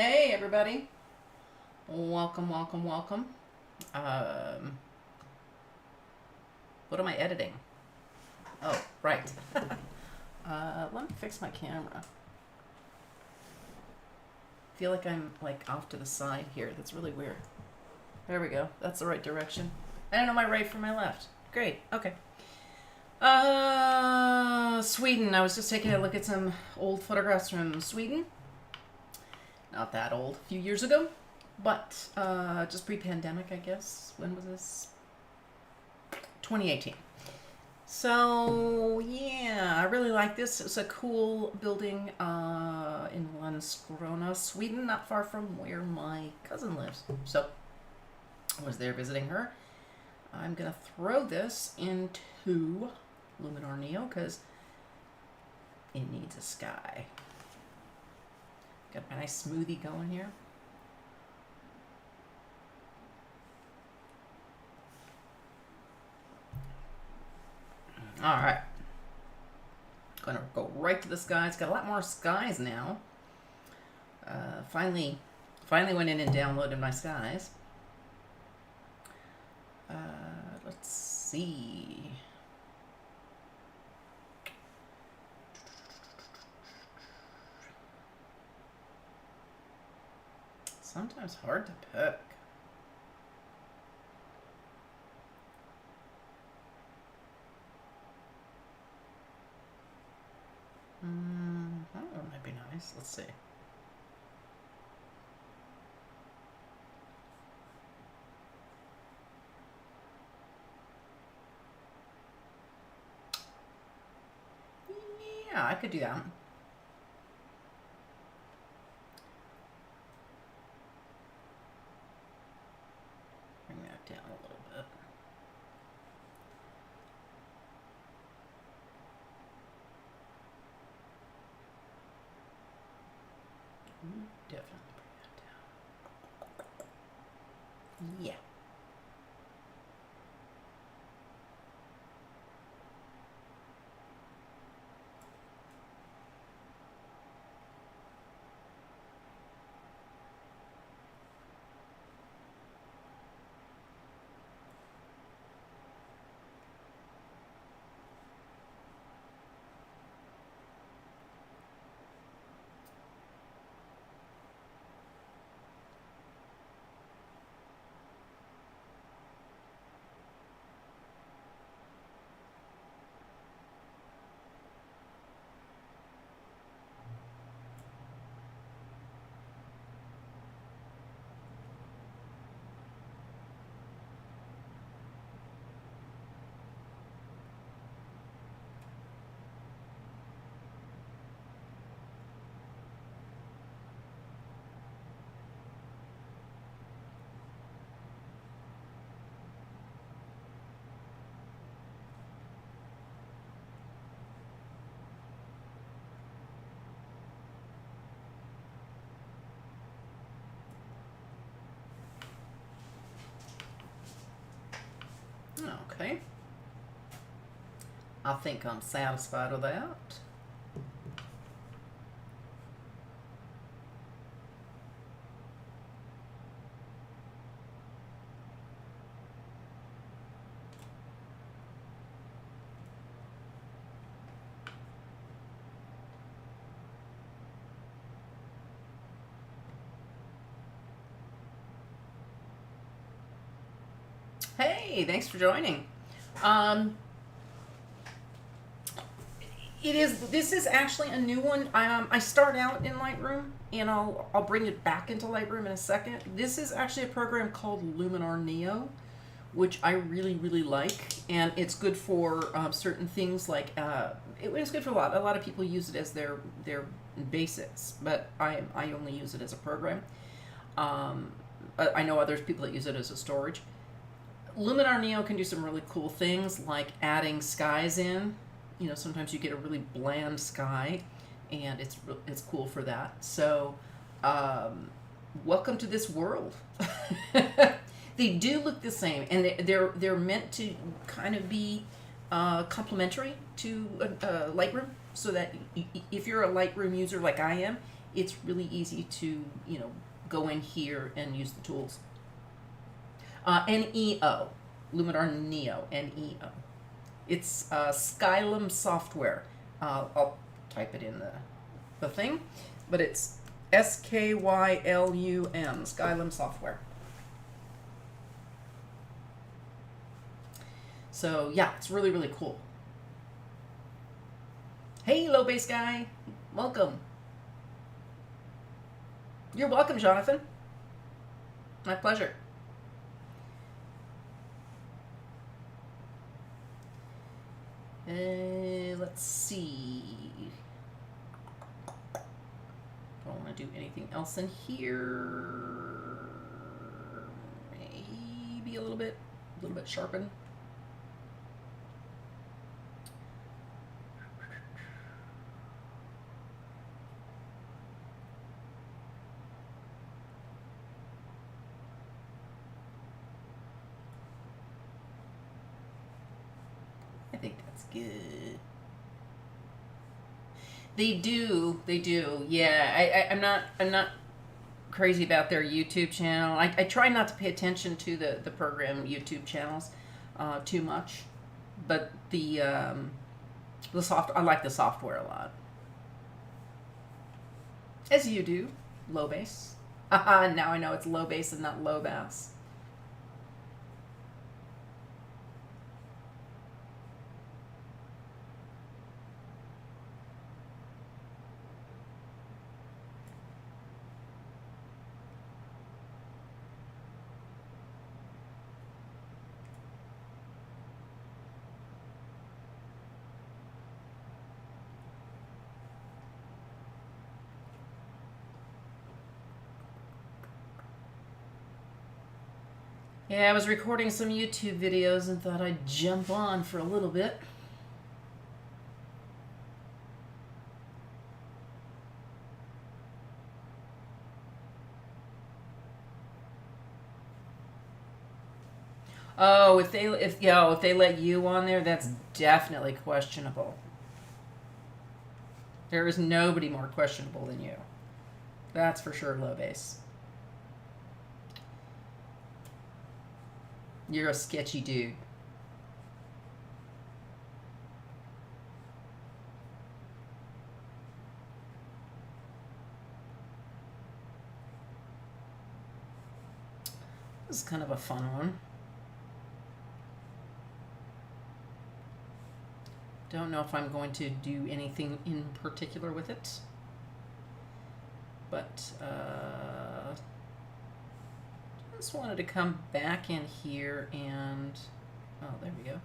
Hey everybody. Welcome, welcome, welcome. Um, what am I editing? Oh, right. Let me fix my camera. Feel like I'm like off to the side here. That's really weird. There we go. That's the right direction. I don't know my right from my left. Great. Okay. Sweden. I was just taking a look at some old photographs from Sweden. Not that old. A few years ago. But just pre-pandemic, I guess. When was this? 2018. So yeah, I really like this. It's a cool building in Landskrona, Sweden, not far from where my cousin lives. So I was there visiting her. I'm gonna throw this into Luminar Neo because it needs a sky. Got a nice smoothie going here. All right. Gonna go right to the skies. Got a lot more skies now. Finally went in and downloaded my skies. Let's see. Sometimes hard to pick. I don't know, might be nice. Let's see. Yeah, I could do that. Bring that down a little bit. Definitely bring that down. Yeah. Okay. I think I'm satisfied with that. Hey, thanks for joining. Um, this is actually a new one. I start out in Lightroom, and I'll bring it back into Lightroom in a second. This is actually a program called Luminar Neo, which I really really like, and it's good for certain things like it's good for a lot of people use it as their basics, but I only use it as a program. But I know others people that use it as a storage. Luminar Neo can do some really cool things like adding skies in. You know, sometimes you get a really bland sky, and it's cool for that. So, welcome to this world. They do look the same, and they're meant to kind of be complementary to Lightroom, so that if you're a Lightroom user like I am, it's really easy to, go in here and use the tools. NEO, Luminar Neo, NEO. It's Skylum software. I'll type it in the thing, but it's SKYLUM, Skylum software. So yeah, it's really, really cool. Hey, low bass guy, welcome. You're welcome, Jonathan. My pleasure. Let's see. Don't want to do anything else in here. Maybe a little bit sharpen. I think that's good. They do. Yeah, I'm not crazy about their YouTube channel. I try not to pay attention to the program YouTube channels too much, but the I like the software a lot. As you do, low bass. Now I know it's low bass and not low bass. Yeah, I was recording some YouTube videos and thought I'd jump on for a little bit. Oh, if they let you on there, that's definitely questionable. There is nobody more questionable than you. That's for sure, low bass. You're a sketchy dude. This is kind of a fun one. Don't know if I'm going to do anything in particular with it, but just wanted to come back in here and there we go.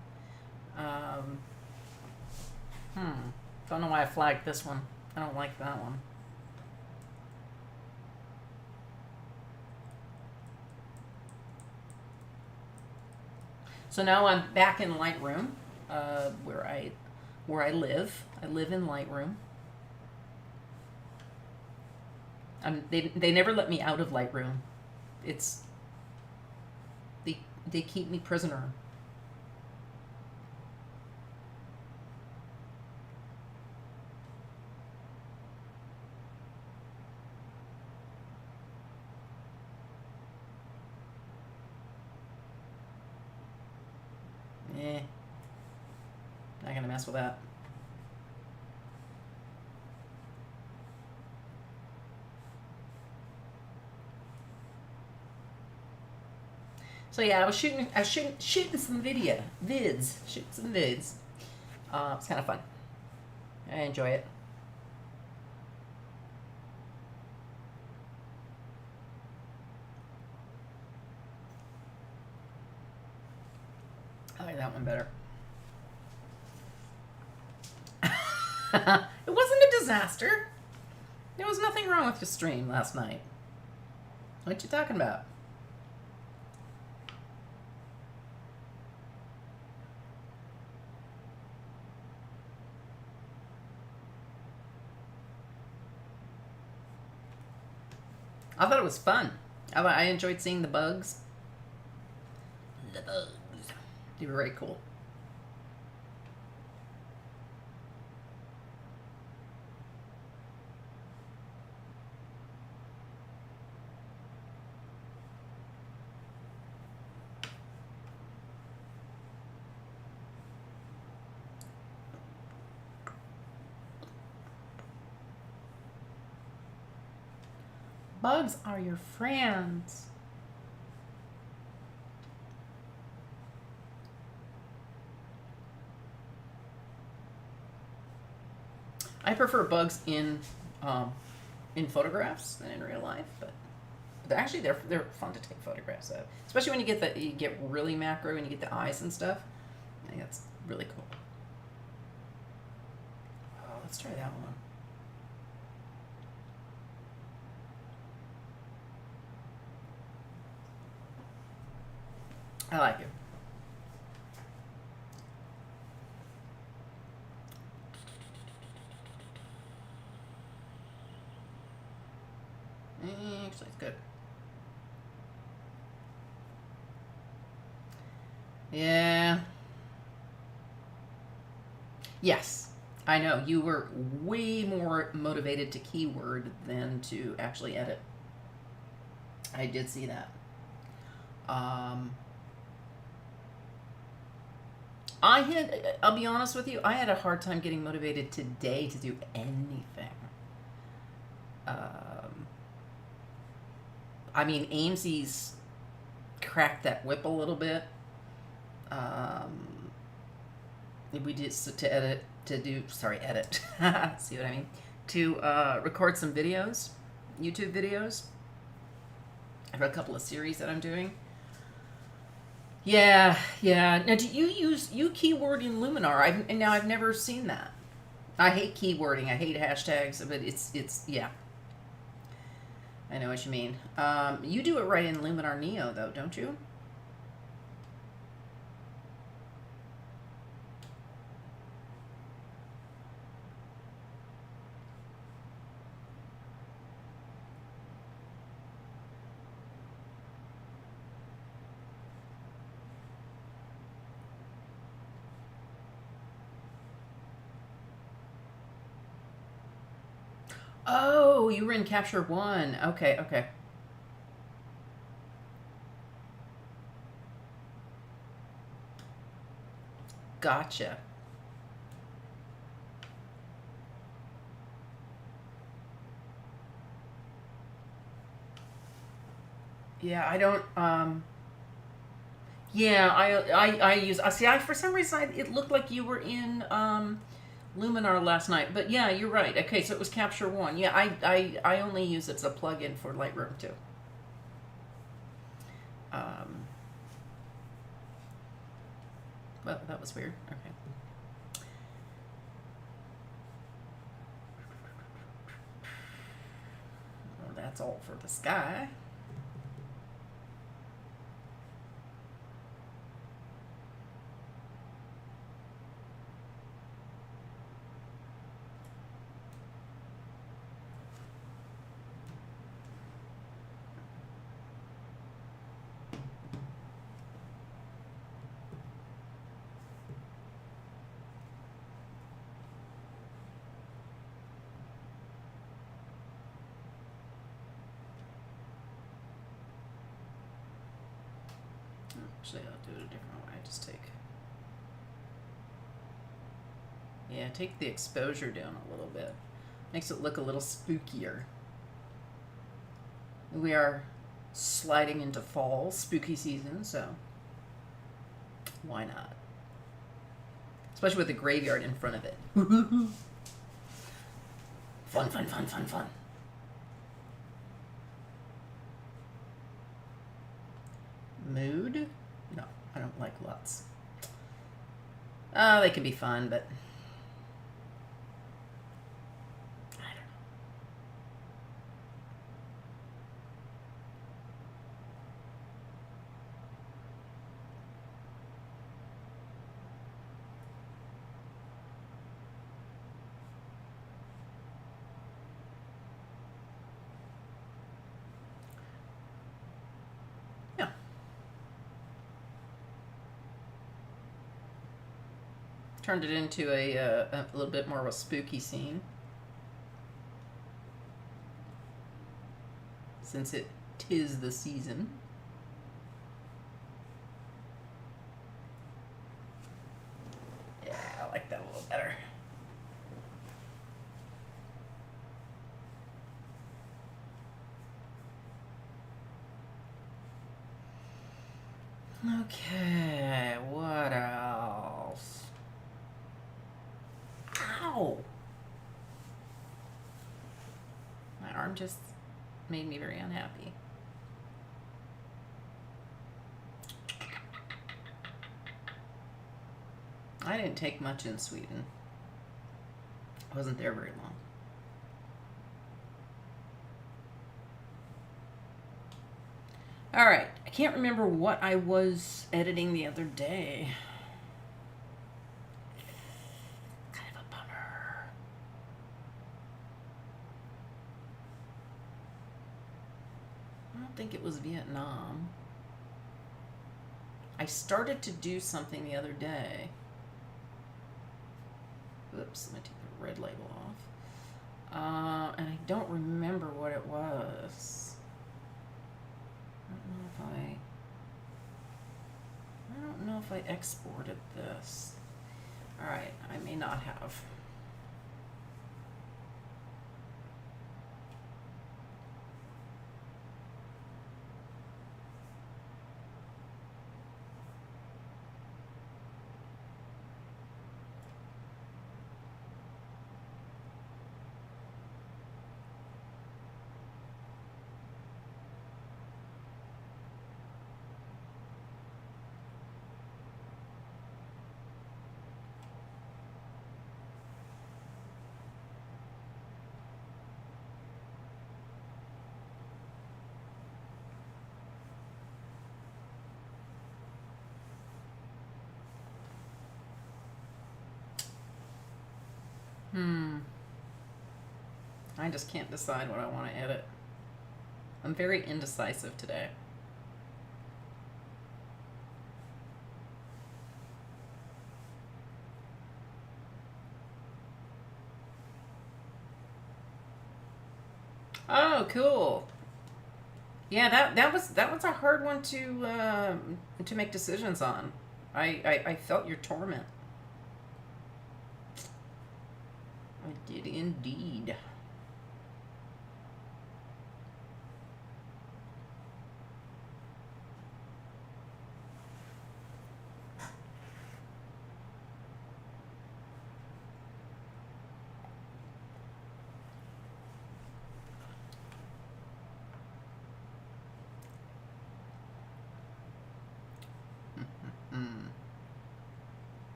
Don't know why I flagged this one. I don't like that one. So now I'm back in Lightroom, where I live. I live in Lightroom. They never let me out of Lightroom. They keep me prisoner. Not gonna mess with that. So yeah, I was shooting some vids. It's kind of fun. I enjoy it. I like that one better. It wasn't a disaster. There was nothing wrong with your stream last night. What you talking about? I thought it was fun. I enjoyed seeing the bugs. The bugs. They were very cool. Bugs are your friends. I prefer bugs in photographs than in real life, but actually they're fun to take photographs of, especially when you get really macro and you get the eyes and stuff. I think that's really cool. Oh, let's try that one. I like it. Actually, it's good. Yeah. Yes. I know. You were way more motivated to keyword than to actually edit. I did see that. I'll be honest with you, I had a hard time getting motivated today to do anything. I mean, Amesy's cracked that whip a little bit. We did edit. See what I mean? To record some videos, YouTube videos. I have a couple of series that I'm doing. Yeah. Now, do you keyword in Luminar? I've never seen that. I hate keywording. I hate hashtags, but it's yeah. I know what you mean. You do it right in Luminar Neo, though, don't you? Oh, you were in Capture One. Okay. Gotcha. Yeah, I don't. Yeah, I use. See, for some reason it looked like you were in Luminar last night, but yeah, you're right. Okay, so it was Capture One. Yeah, I only use it as a plugin for Lightroom too. Well, that was weird. Okay. Well, that's all for the sky. Actually, I'll do it a different way. Just take the exposure down a little bit. Makes it look a little spookier. We are sliding into fall, spooky season, so why not? Especially with the graveyard in front of it. Fun. Mood? No, I don't like LUTs. They can be fun, but I don't know. Yeah. Turned it into a little bit more of a spooky scene. Since it tis the season. Yeah, I like that a little better. Okay, what else? Ow! My arm just made me very unhappy. I didn't take much in Sweden. I wasn't there very long. All right, I can't remember what I was editing the other day. Kind of a bummer. I don't think it was Vietnam. I started to do something the other day. Oops, let me take the red label off. And I don't remember what it was. I don't know if I exported this. All right, I may not have. I just can't decide what I want to edit. I'm very indecisive today. Oh, cool. Yeah, that was a hard one to make decisions on. I felt your torment. I did indeed.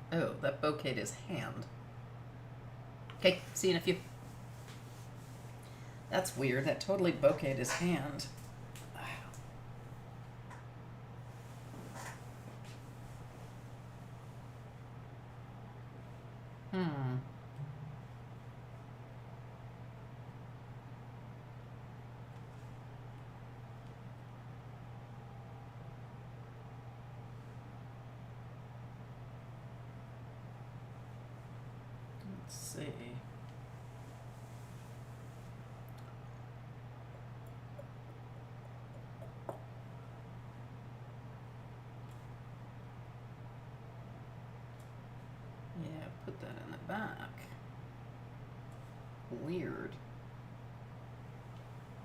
Oh, that bouquet is hand. Okay, see you in a few. That's weird. That totally bouquet is hand. Let's see. Yeah, put that in the back. Weird.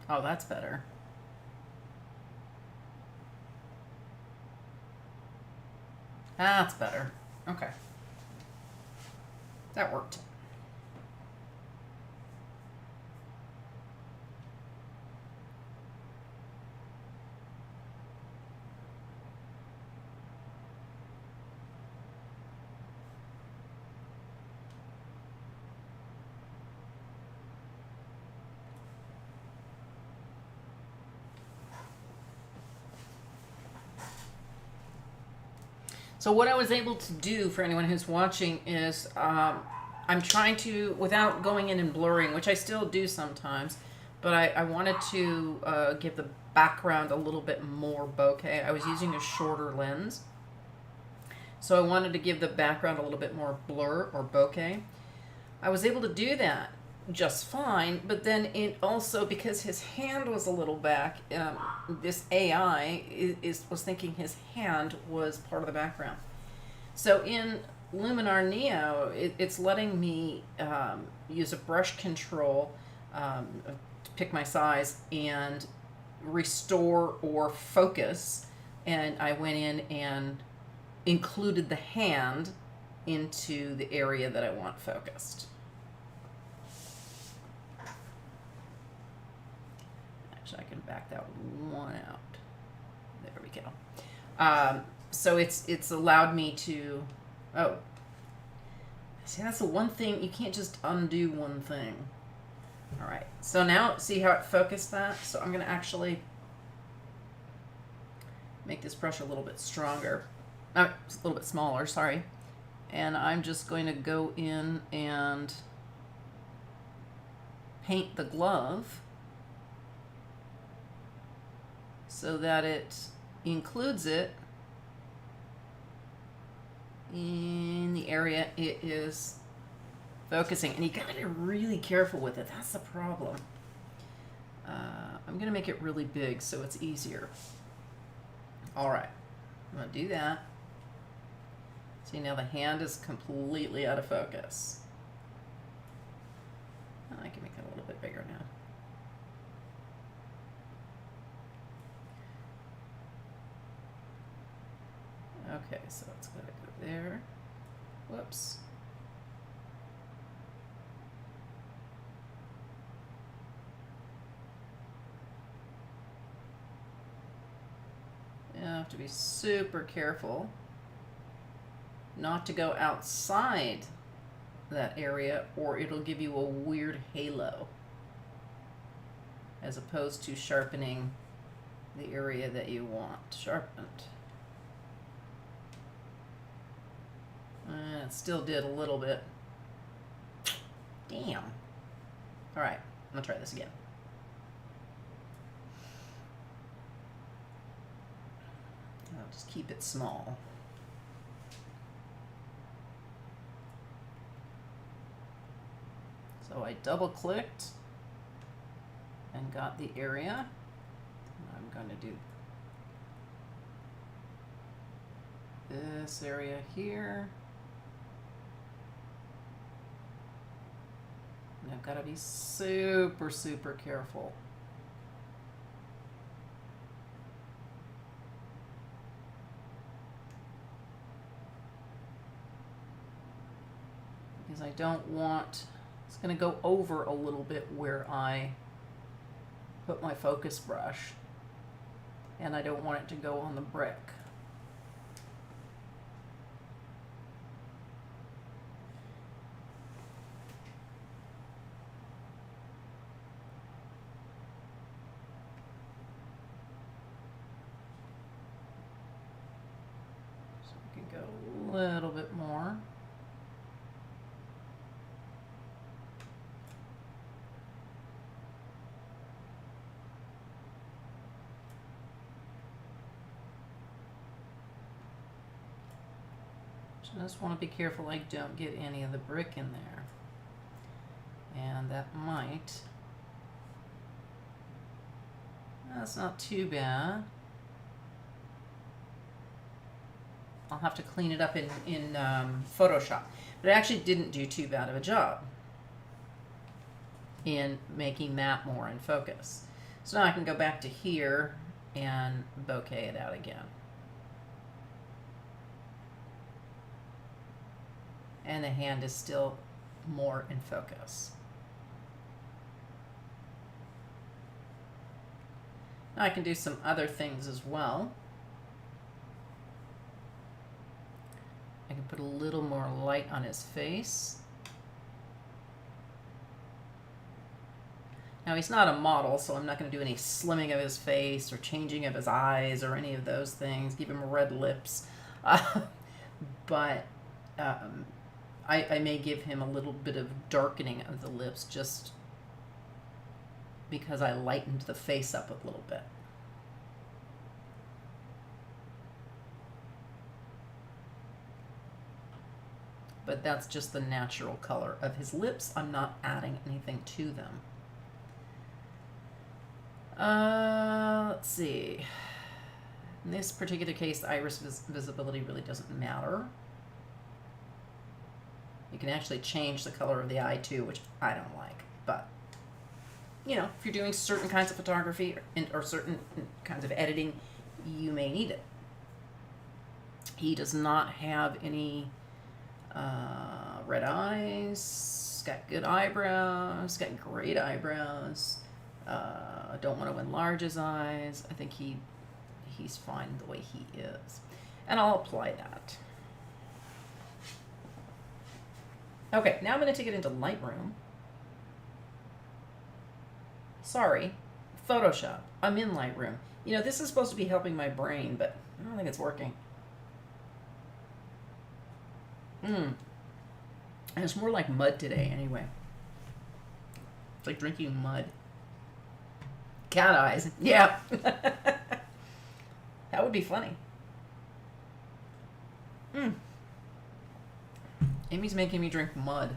Oh, that's better. That's better. Okay. That worked. So what I was able to do for anyone who's watching is I'm trying to, without going in and blurring, which I still do sometimes, but I wanted to give the background a little bit more bokeh. I was using a shorter lens. So I wanted to give the background a little bit more blur or bokeh. I was able to do that just fine, but then it also, because his hand was a little back, this AI was thinking his hand was part of the background. So in Luminar Neo, it's letting me use a brush control to pick my size and restore or focus. And I went in and included the hand into the area that I want focused. Actually, I can back that one out. There we go. So it's allowed me to, oh, see, that's the one thing, you can't just undo one thing. All right, so now see how it focused that? So I'm gonna actually make this brush a little bit stronger. No, it's a little bit smaller, sorry. And I'm just going to go in and paint the glove so that it includes it in the area it is focusing. And you gotta be really careful with it, that's the problem. I'm gonna make it really big so it's easier. All right, I'm gonna do that. See, now the hand is completely out of focus. I can make it a little bit bigger now. Okay, so it's gonna go there. Whoops. You have to be super careful not to go outside that area, or it'll give you a weird halo, as opposed to sharpening the area that you want sharpened. It still did a little bit. Damn. All right, I'm gonna try this again. I'll just keep it small. So I double clicked and got the area. I'm going to do this area here. And I've got to be super, super careful. Because I don't want, it's going to go over a little bit where I put my focus brush, and I don't want it to go on the brick. So we can go a little bit more. Just want to be careful I don't get any of the brick in there. And that might, that's not too bad. I'll have to clean it up in Photoshop. But it actually didn't do too bad of a job in making that more in focus. So now I can go back to here and bokeh it out again. And the hand is still more in focus. Now I can do some other things as well. I can put a little more light on his face. Now he's not a model, so I'm not going to do any slimming of his face or changing of his eyes or any of those things, give him red lips. But I may give him a little bit of darkening of the lips just because I lightened the face up a little bit. But that's just the natural color of his lips. I'm not adding anything to them. Let's see. In this particular case, the iris visibility really doesn't matter. You can actually change the color of the eye too, which I don't like. But, you know, if you're doing certain kinds of photography or certain kinds of editing, you may need it. He does not have any red eyes. He's got good eyebrows. He's got great eyebrows. I don't want to enlarge his eyes. I think he's fine the way he is. And I'll apply that. Okay, now I'm going to take it into Lightroom. Sorry, Photoshop. I'm in Lightroom. You know, this is supposed to be helping my brain, but I don't think it's working. And it's more like mud today, anyway. It's like drinking mud. Cat eyes. Yeah. That would be funny. Amy's making me drink mud.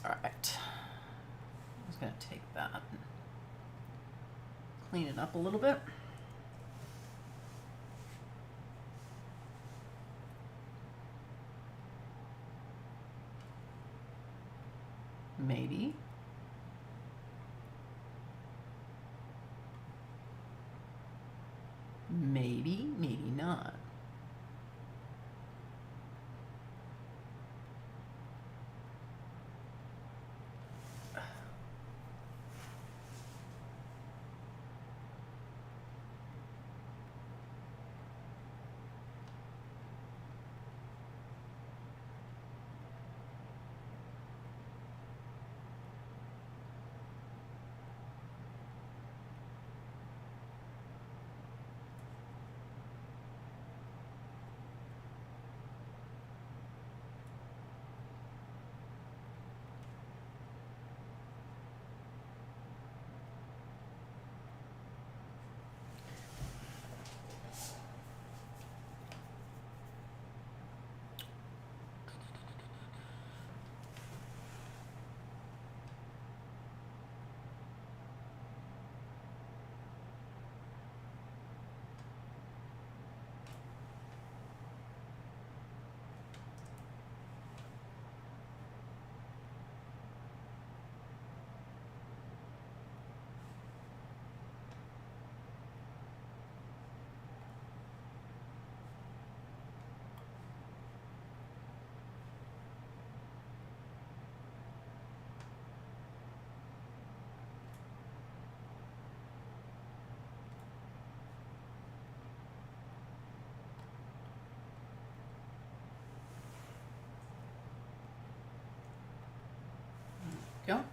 All right. I'm just going to take that and clean it up a little bit. Maybe. Maybe, maybe not. Go.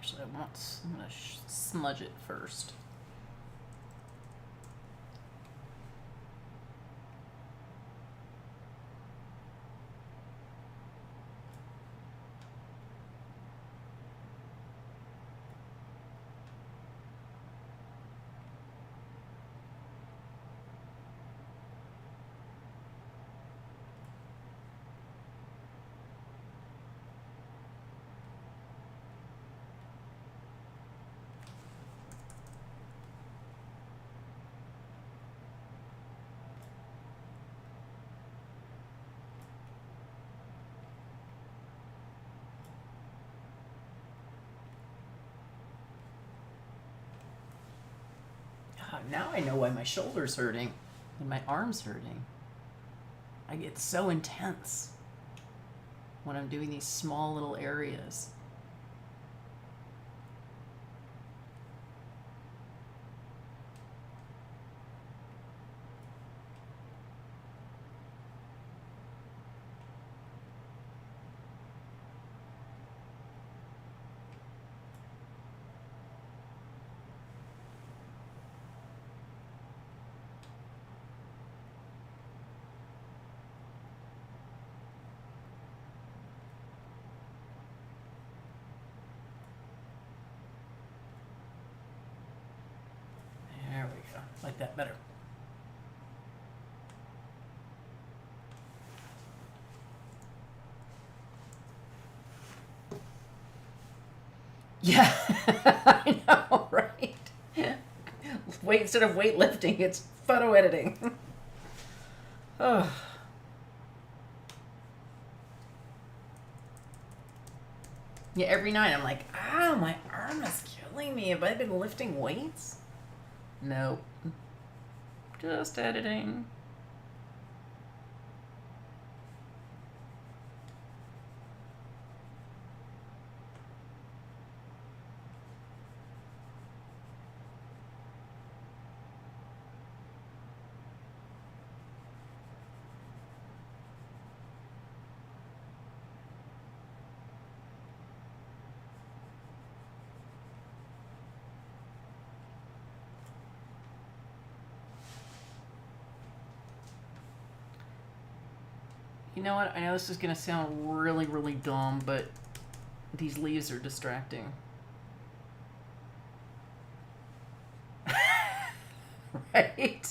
Actually, I'm gonna smudge it first. Now I know why my shoulder's hurting and my arm's hurting. I get so intense when I'm doing these small little areas. Like that better. Yeah, I know, right? Wait, instead of weightlifting, it's photo editing. Oh. Yeah, every night I'm like, ow, my arm is killing me. Have I been lifting weights? No. Just editing. You know what? I know this is going to sound really, really dumb, but these leaves are distracting. Right?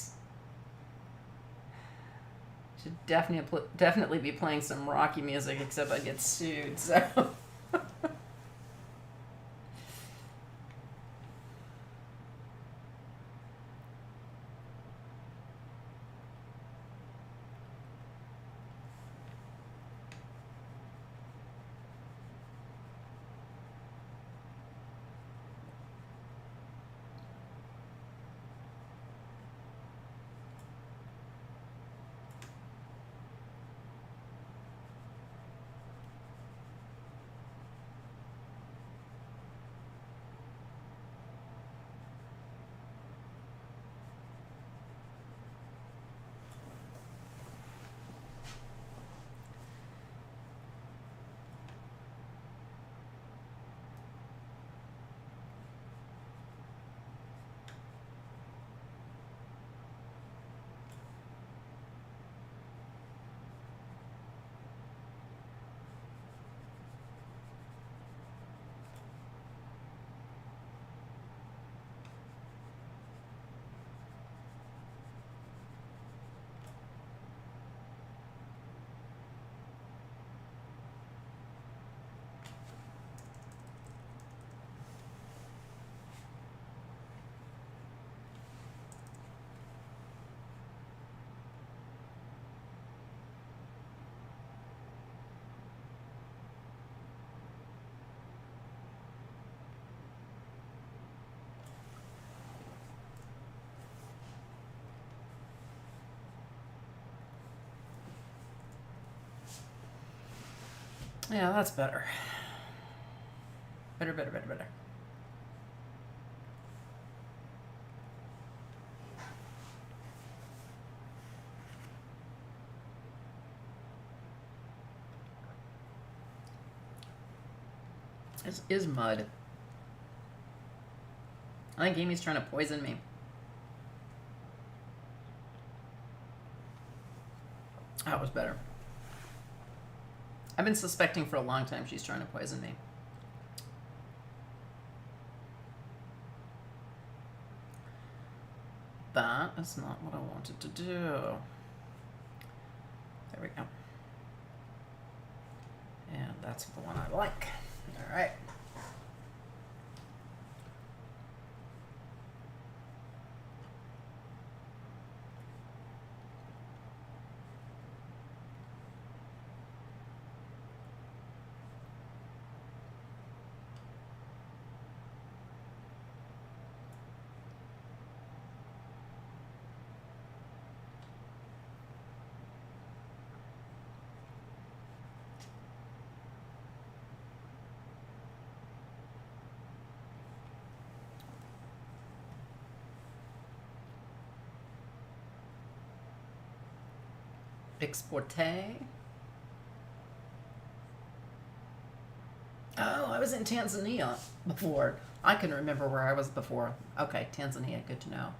Should definitely be playing some Rocky music, except I get sued, so... Yeah, that's better. Better. This is mud. I think Amy's trying to poison me. That was better. I've been suspecting for a long time she's trying to poison me. That is not what I wanted to do. There we go. And that's the one I like. All right. Exporte. Oh, I was in Tanzania before. I can remember where I was before. Okay, Tanzania, good to know.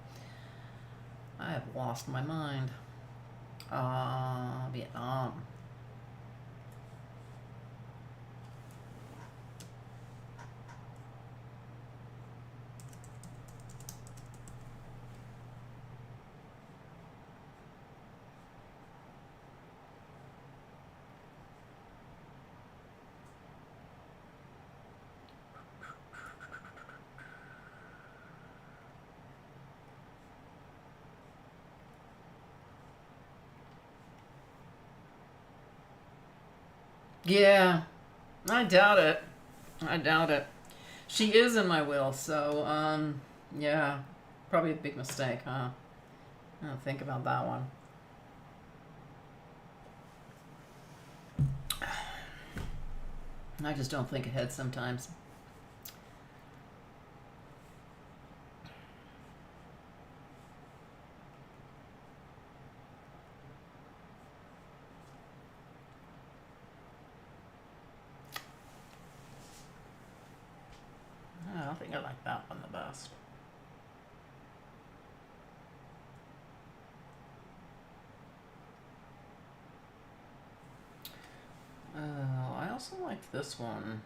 I have lost my mind. Vietnam. Yeah, I doubt it. I doubt it. She is in my will, so, yeah. Probably a big mistake, huh? I don't think about that one. I just don't think ahead sometimes. I think I like that one the best. I also like this one.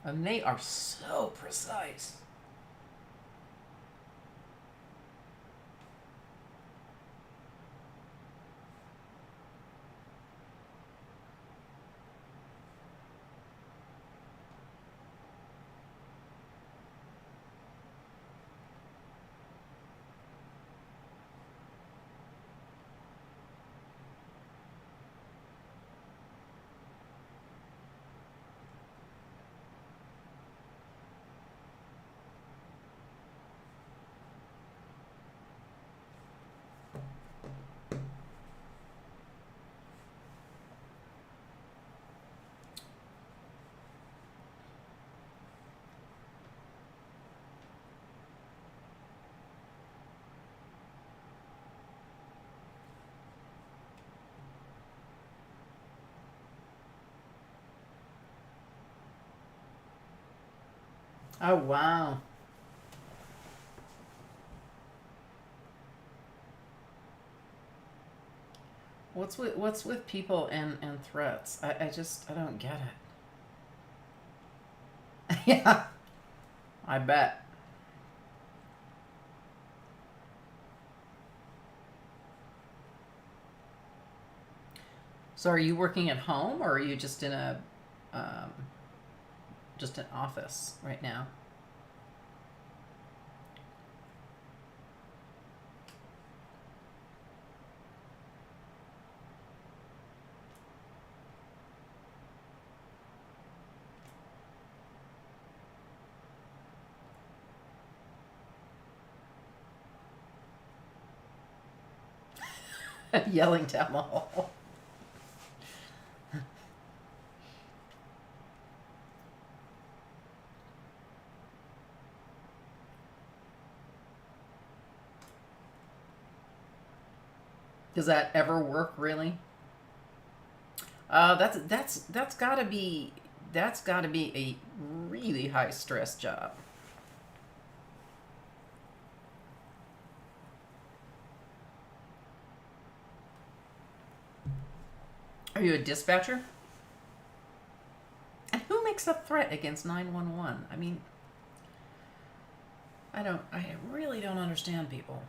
And they are so precise. Oh, wow. What's with people and threats? I don't get it. Yeah, I bet. So are you working at home or are you just in a um, just an office right now? Yelling down the hall. Does that ever work really? That's gotta be That's got to be a really high stress job. Are you a dispatcher? And who makes a threat against 911? I mean, I really don't understand people.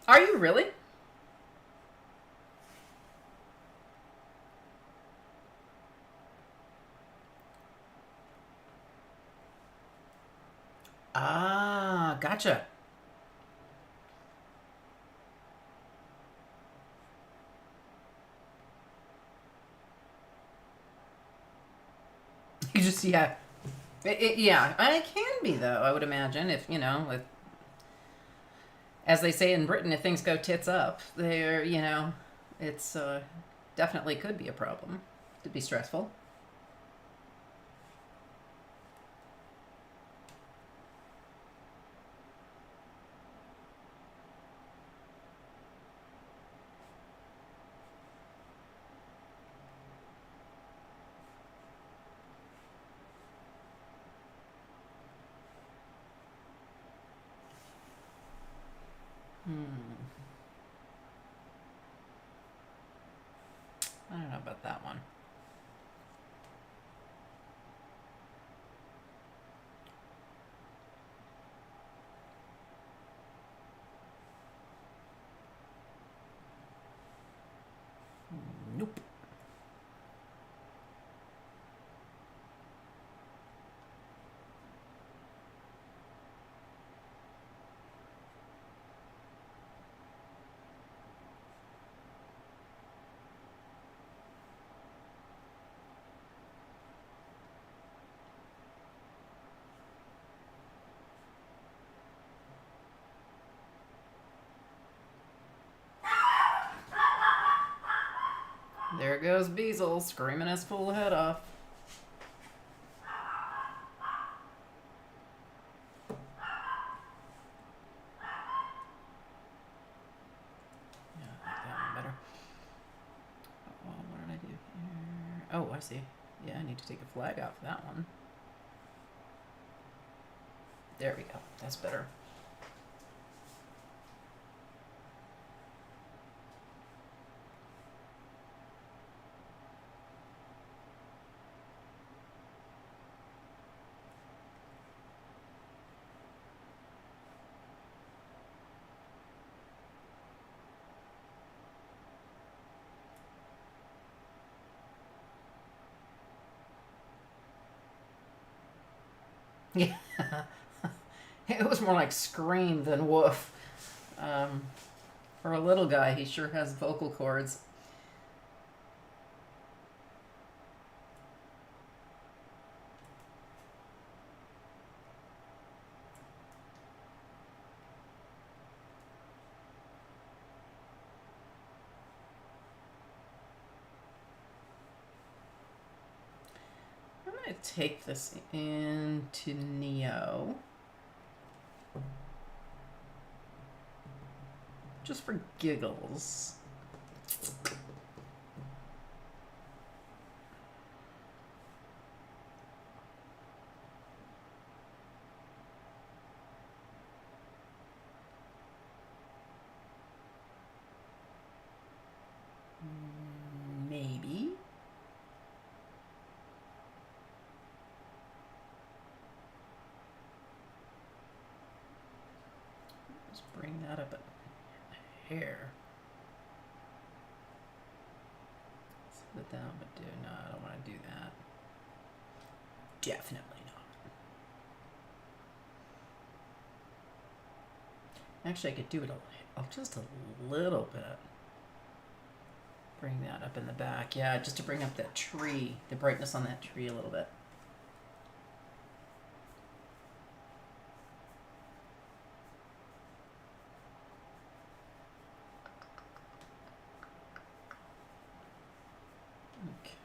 Are you really? Ah, gotcha. You just, yeah. Yeah, it can be, though, I would imagine, if, as they say in Britain, if things go tits up, it's definitely could be a problem. Could be stressful. I don't know about that one. Nope. There goes Beazle screaming his full head off. Yeah, I like that one better. Oh, what did I do here? Oh, I see. Yeah, I need to take a flag out for that one. There we go. That's better. Yeah. It was more like scream than woof. For a little guy, he sure has vocal cords. I'm going to take this into Neo. Just for giggles. Maybe. Let's bring that up a hair. Sit down, but no, I don't want to do that. Definitely not. Actually, I could do it just a little bit. Bring that up in the back. Yeah, just to bring up that tree, the brightness on that tree a little bit.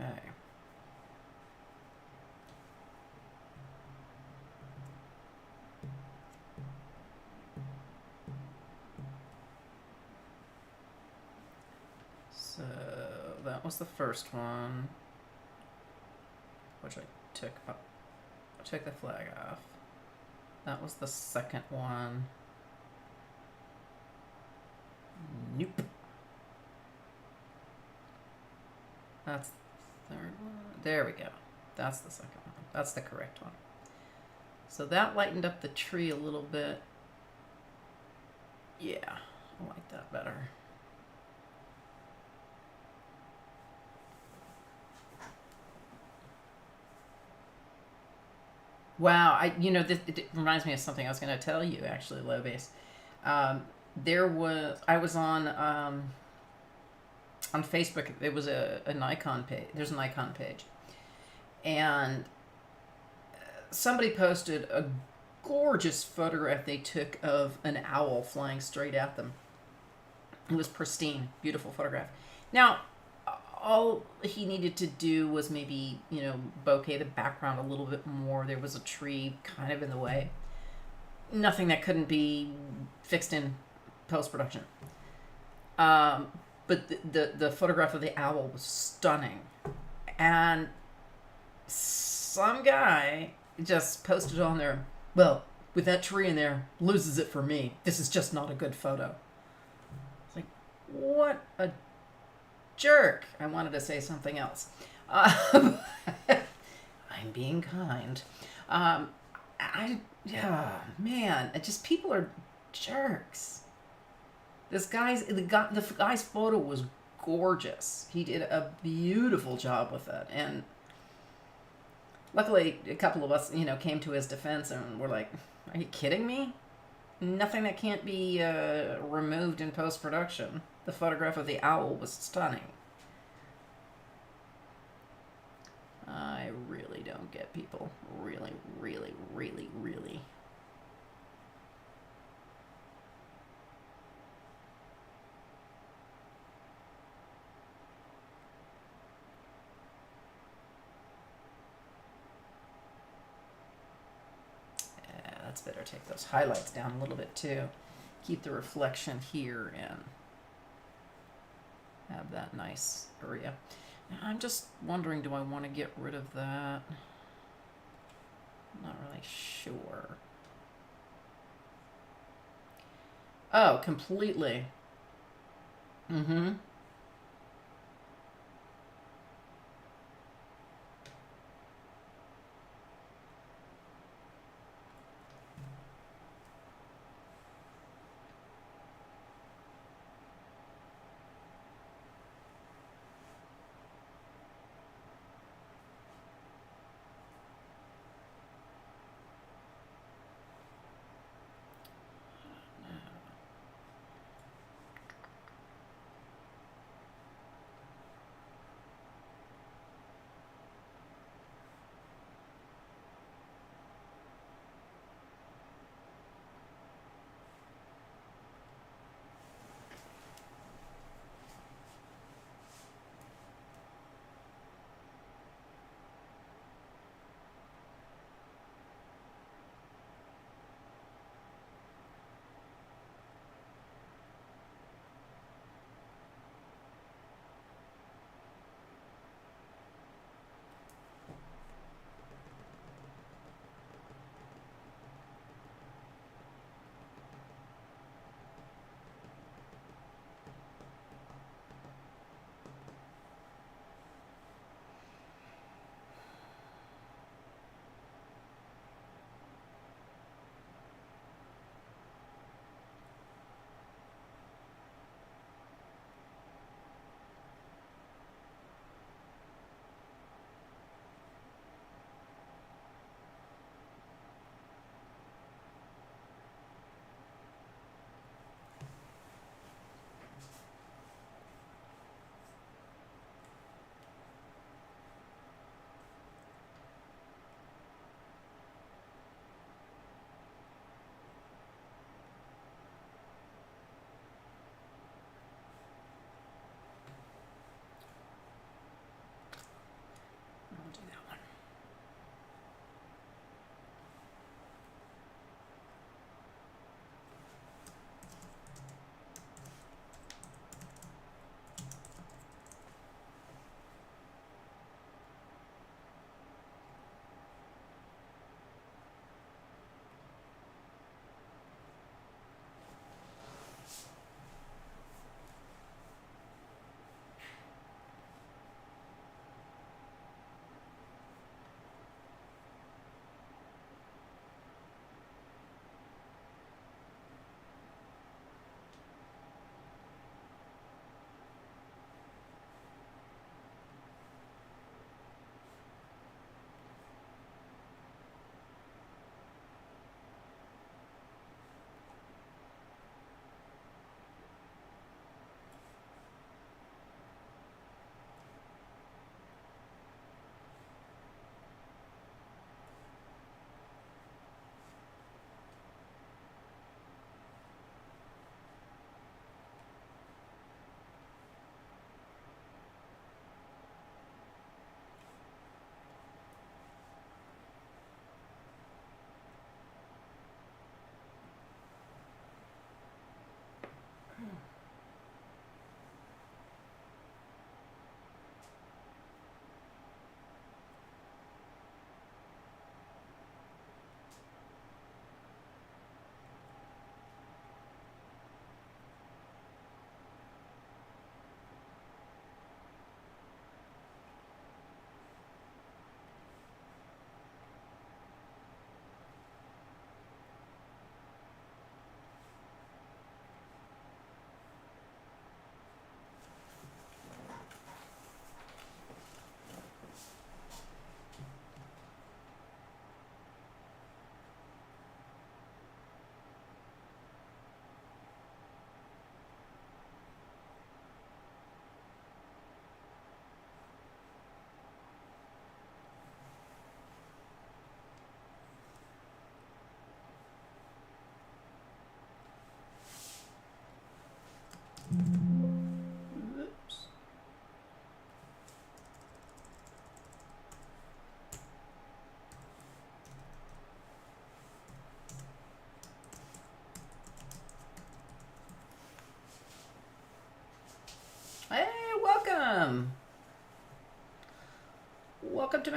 Okay. So that was the first one, which I took up. I took the flag off. That was the second one. Nope. That's the third one. There we go. That's the second one. That's the correct one. So that lightened up the tree a little bit. Yeah, I like that better. Wow, it reminds me of something I was going to tell you, actually, Low Base. I was on Facebook. There was a Nikon page. There's a Nikon page, and somebody posted a gorgeous photograph they took of an owl flying straight at them. It was pristine, beautiful photograph. Now, all he needed to do was maybe, bokeh the background a little bit more. There was a tree kind of in the way. Nothing that couldn't be fixed in post-production. But the photograph of the owl was stunning. And some guy just posted on there, well, with that tree in there, loses it for me. This is just not a good photo. It's like, what a jerk. I wanted to say something else. I'm being kind. People are jerks. The guy's photo was gorgeous. He did a beautiful job with it, and luckily a couple of us, came to his defense and were like, "Are you kidding me? Nothing that can't be removed in post-production." The photograph of the owl was stunning. I really don't get people. Really, really, really, really. Yeah, that's better. Take those highlights down a little bit too. Keep the reflection here and have that nice area. Now, I'm just wondering, do I want to get rid of that? I'm not really sure. Oh, completely. Mm-hmm.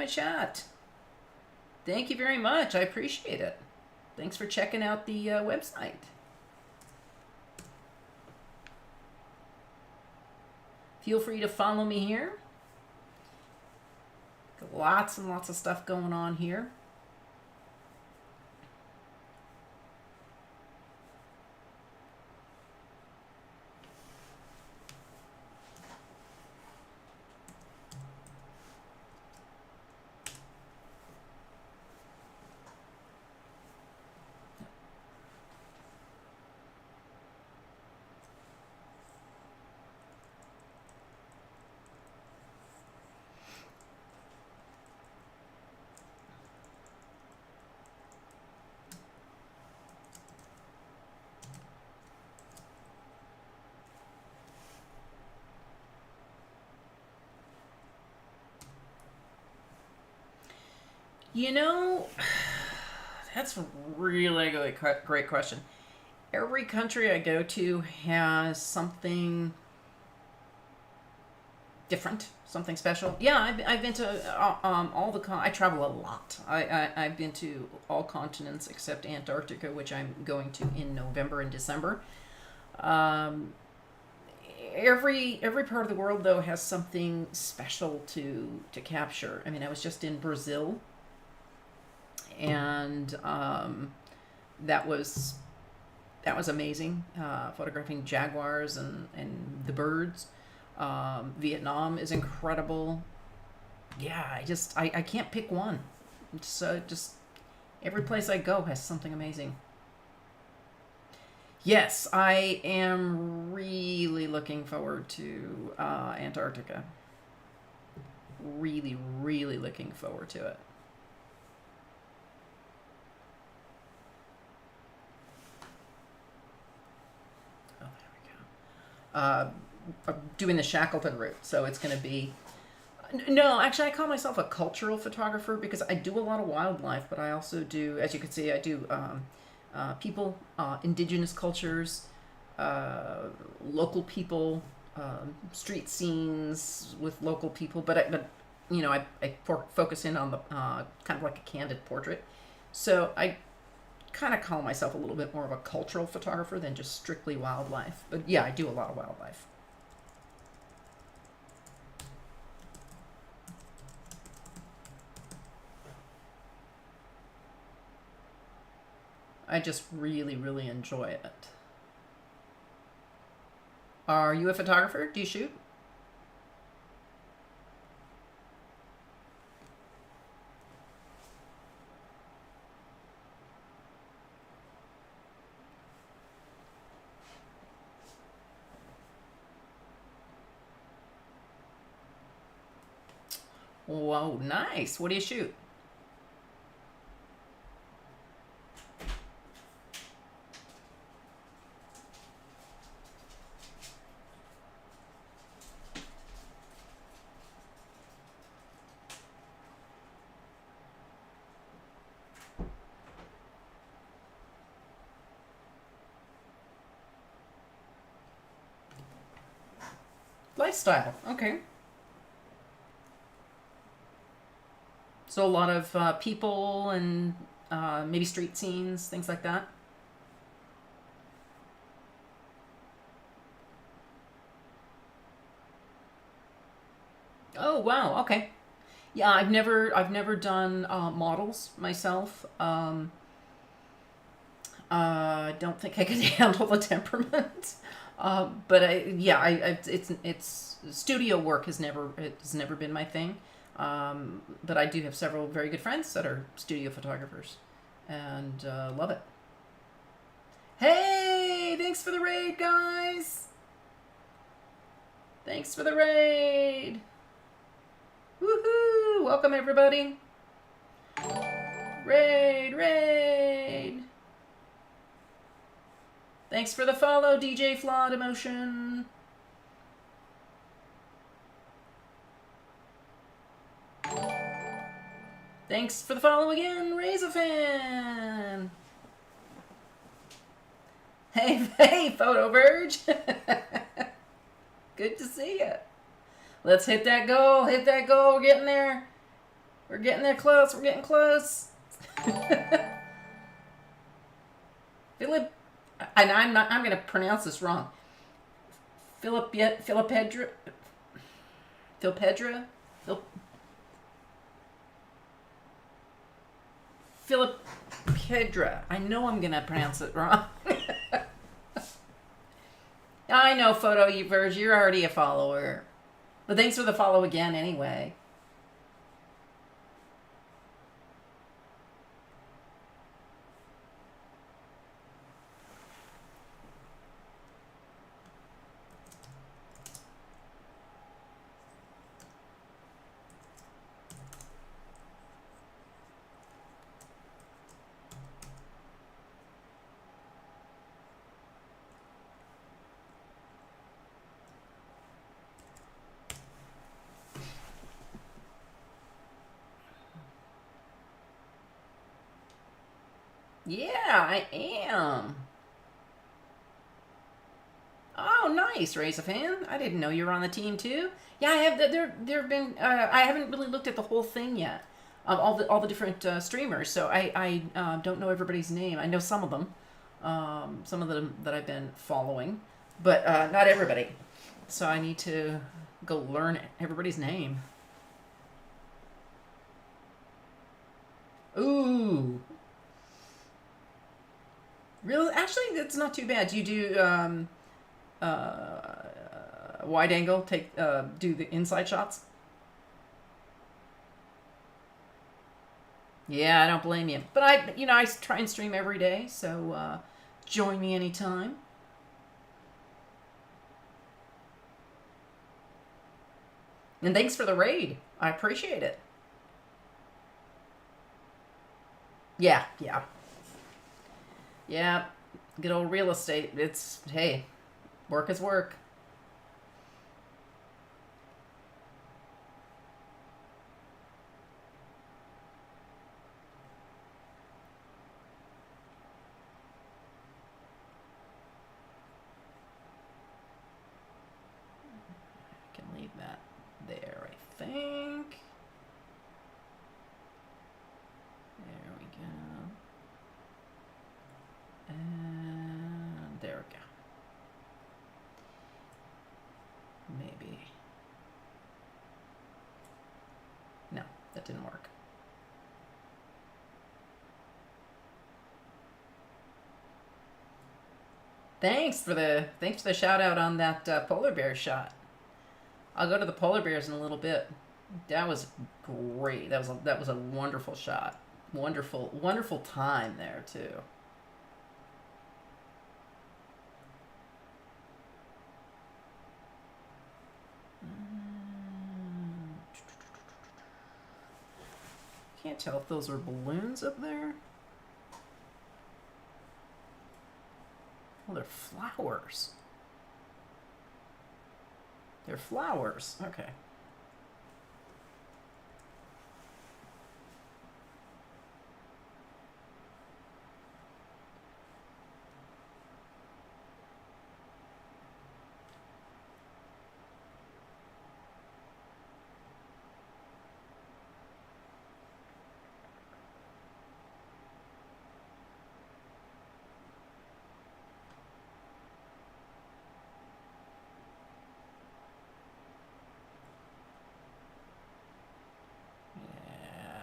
my chat. Thank you very much. I appreciate it. Thanks for checking out the website. Feel free to follow me here. Got lots and lots of stuff going on here. You know, that's really a great question. Every country I go to has something different, something special. Yeah, I've been to all the I travel a lot. I've been to all continents except Antarctica, which I'm going to in November and December. Every part of the world though has something special to capture. I mean, I was just in Brazil, and that was amazing. Photographing jaguars and the birds. Vietnam is incredible. Yeah, I can't pick one. Just every place I go has something amazing. Yes, I am really looking forward to Antarctica. Really, really looking forward to it. Oh, there we go. Doing the Shackleton route, so it's going to be... No, actually, I call myself a cultural photographer because I do a lot of wildlife, but I also do, as you can see, I do people, indigenous cultures, local people, street scenes with local people, but I focus in on the kind of like a candid portrait. So I kind of call myself a little bit more of a cultural photographer than just strictly wildlife. But yeah, I do a lot of wildlife. I just really, really enjoy it. Are you a photographer? Do you shoot? Whoa, nice. What do you shoot? Lifestyle. Okay. So a lot of people and maybe street scenes, things like that. Oh wow. Okay. Yeah, I've never done models myself. I don't think I could handle the temperament. But it's studio work has never been my thing. But I do have several very good friends that are studio photographers, and love it. Hey, thanks for the raid, guys. Thanks for the raid. Woohoo! Welcome everybody. Raid. Thanks for the follow, DJ Flawed Emotion. Thanks for the follow again, Raise a Fan. Hey, Photo Verge. Good to see you. Let's hit that goal. We're getting there. We're getting there close. We're getting close. Philip, and I'm gonna pronounce this wrong. Philipedra. I know I'm gonna pronounce it wrong. I know, Photo Evers, you're already a follower. But thanks for the follow again anyway. Yeah, I am. Oh, nice, Raise a fan. I didn't know you were on the team too. Yeah, I have. There have been. I haven't really looked at the whole thing yet. All the different streamers. So I don't know everybody's name. I know some of them. Some of them that I've been following, but not everybody. So I need to go learn everybody's name. Ooh. Really? Actually, it's not too bad. You do wide angle, do the inside shots. Yeah, I don't blame you. But I try and stream every day, so join me anytime. And thanks for the raid. I appreciate it. Yeah. Yeah, good old real estate. Hey, work is work. I can leave that there, I think. There we go. And there we go. Maybe. No, that didn't work. Thanks for the shout out on that polar bear shot. I'll go to the polar bears in a little bit. That was great. That was a wonderful shot. Wonderful time there too. Can't tell if those are balloons up there. Oh, they're flowers. They're flowers. Okay.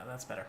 That's better.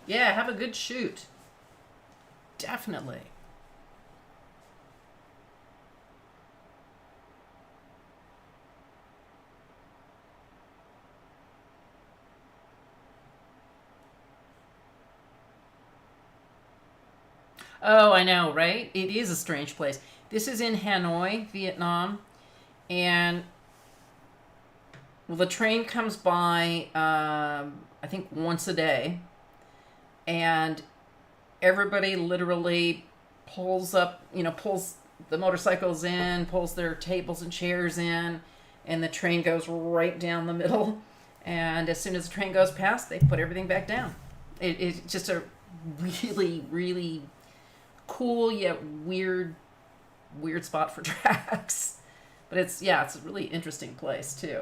Yeah, have a good shoot. Definitely. Oh, I know, right? It is a strange place. This is in Hanoi, Vietnam, and well, the train comes by, I think, once a day, and everybody literally pulls up, pulls the motorcycles in, pulls their tables and chairs in, and the train goes right down the middle. And as soon as the train goes past, they put everything back down. It's just a really, really cool yet weird spot for tracks. But it's a really interesting place too.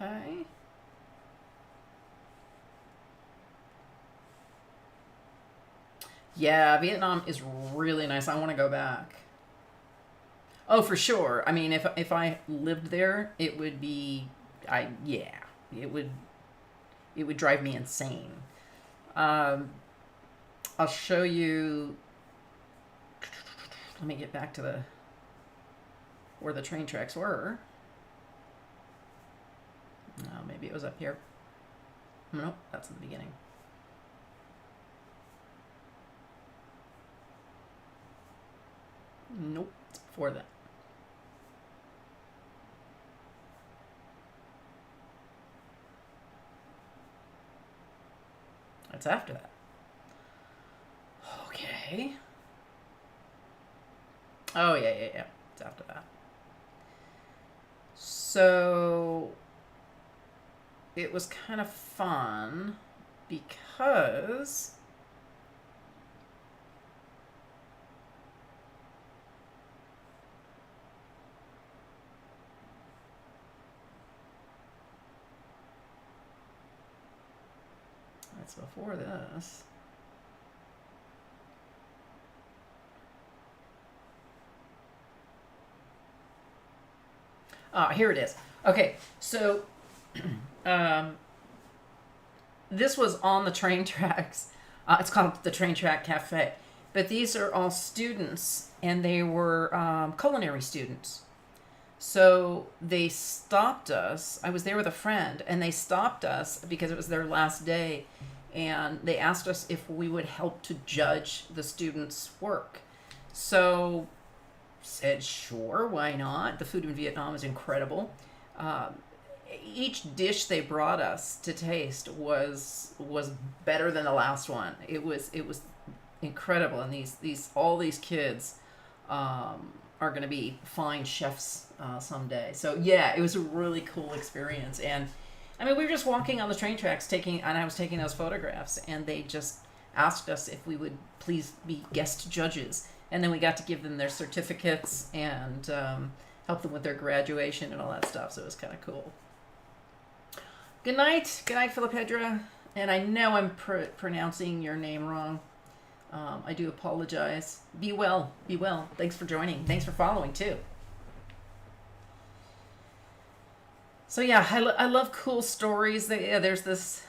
Okay. Yeah, Vietnam is really nice. I want to go back. Oh, for sure. I mean, if I lived there, it would be, it would it would drive me insane. Um, I'll show you. Let me get back to the where the train tracks were. Maybe it was up here. Nope, that's in the beginning. Nope, it's before that. That's after that. Okay. Oh, yeah. It's after that. So it was kind of fun because that's before this. Here it is. Okay, so um, this was on the train tracks. It's called the Train Track Cafe. But these are all students, and they were culinary students. So they stopped us. I was there with a friend, and they stopped us because it was their last day, and they asked us if we would help to judge the students' work. So said, sure, why not? The food in Vietnam is incredible. Um, each dish they brought us to taste was better than the last one. It was incredible, and these all these kids are going to be fine chefs someday. So yeah, it was a really cool experience. And I mean, we were just walking on the train tracks, and I was taking those photographs, and they just asked us if we would please be guest judges, and then we got to give them their certificates and help them with their graduation and all that stuff. So it was kind of cool. Good night, Philipedra. And I know I'm pronouncing your name wrong. I do apologize. Be well. Be well. Thanks for joining. Thanks for following, too. So, yeah, I love cool stories. There's this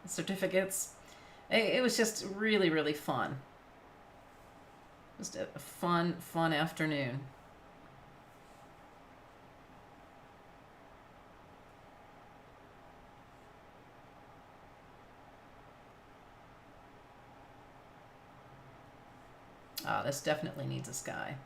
certificates. It was just really, really fun. Just a fun afternoon. This definitely needs a sky.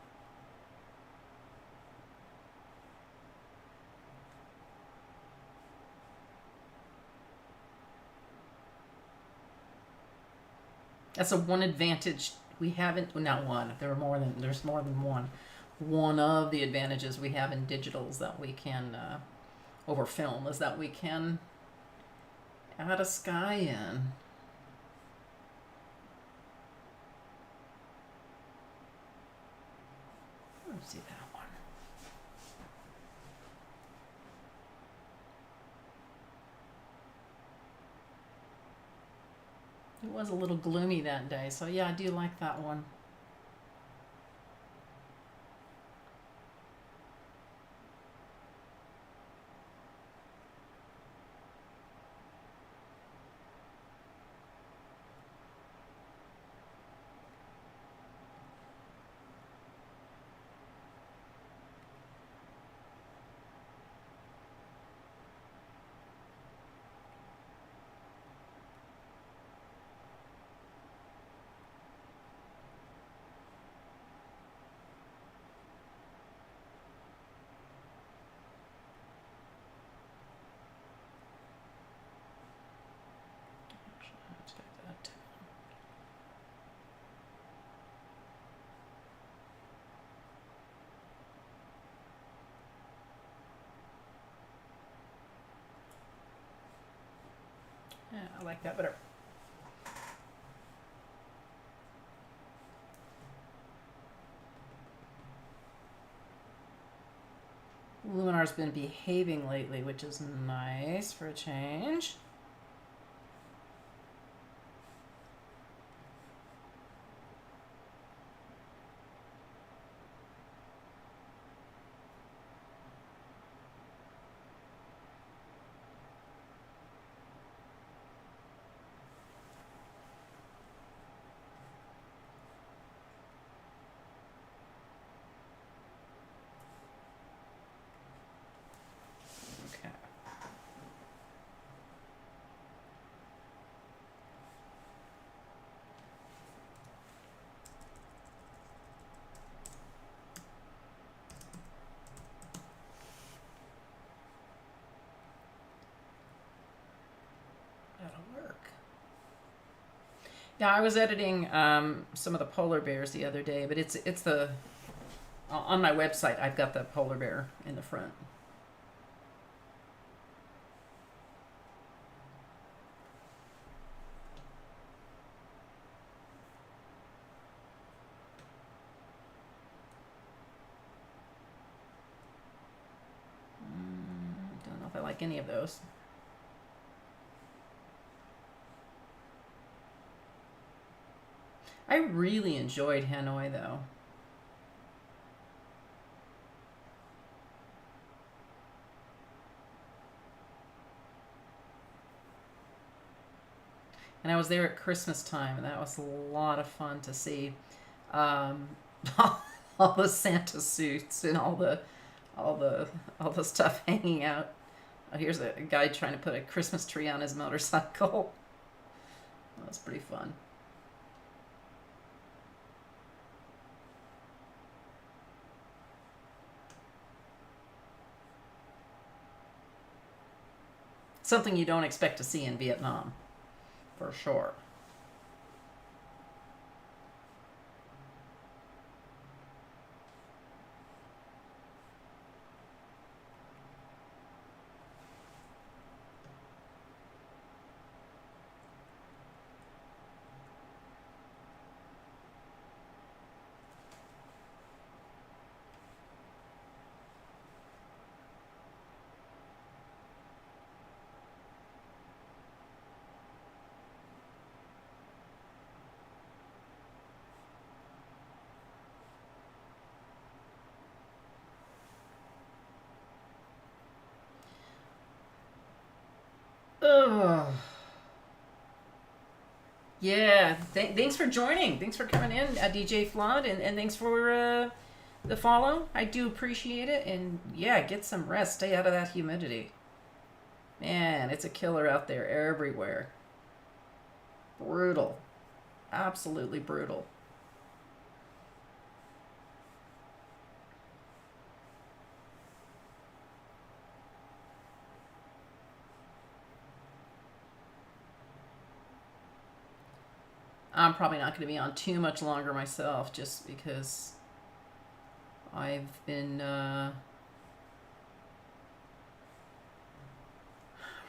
That's a one advantage we haven't. Not one. There's more than one. One of the advantages we have in digitals that we can over film is that we can add a sky in. Let's see that one. It was a little gloomy that day, so yeah, I do like that one. Yeah, I like that better. Luminar's been behaving lately, which is nice for a change. Okay. That'll work. Yeah, I was editing some of the polar bears the other day, but it's the on my website. I've got the polar bear in the front. Don't know if I like any of those. I really enjoyed Hanoi though. And I was there at Christmas time, and that was a lot of fun to see um, all the Santa suits and all the all the stuff hanging out. Here's a guy trying to put a Christmas tree on his motorcycle. That was pretty fun. Something you don't expect to see in Vietnam, for sure. Ugh. Yeah, thanks for joining. Thanks for coming in, DJ Flood, and thanks for the follow. I do appreciate it. And yeah, get some rest. Stay out of that humidity. Man, it's a killer out there everywhere. Brutal. Absolutely brutal. I'm probably not going to be on too much longer myself just because I've been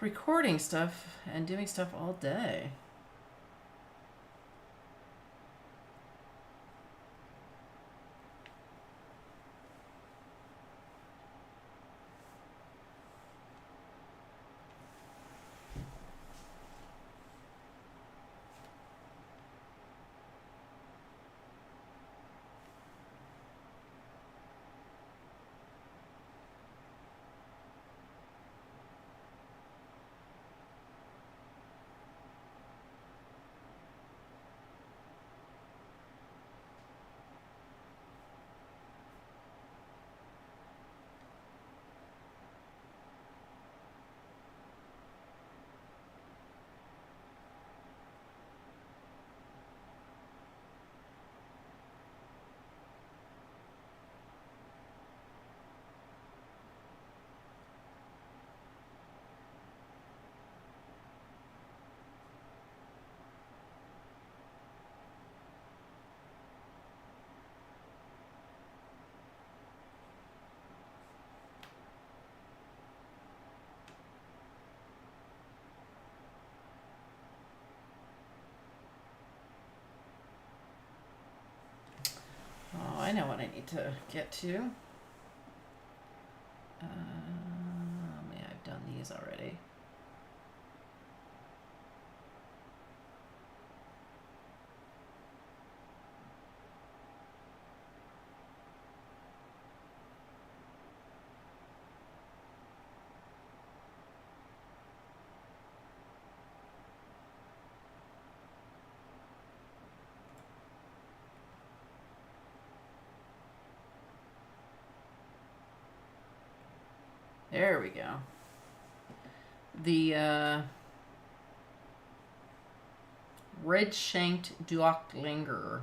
recording stuff and doing stuff all day. I know what I need to get to. Yeah, I've done these already. There we go. The red-shanked duocklinger.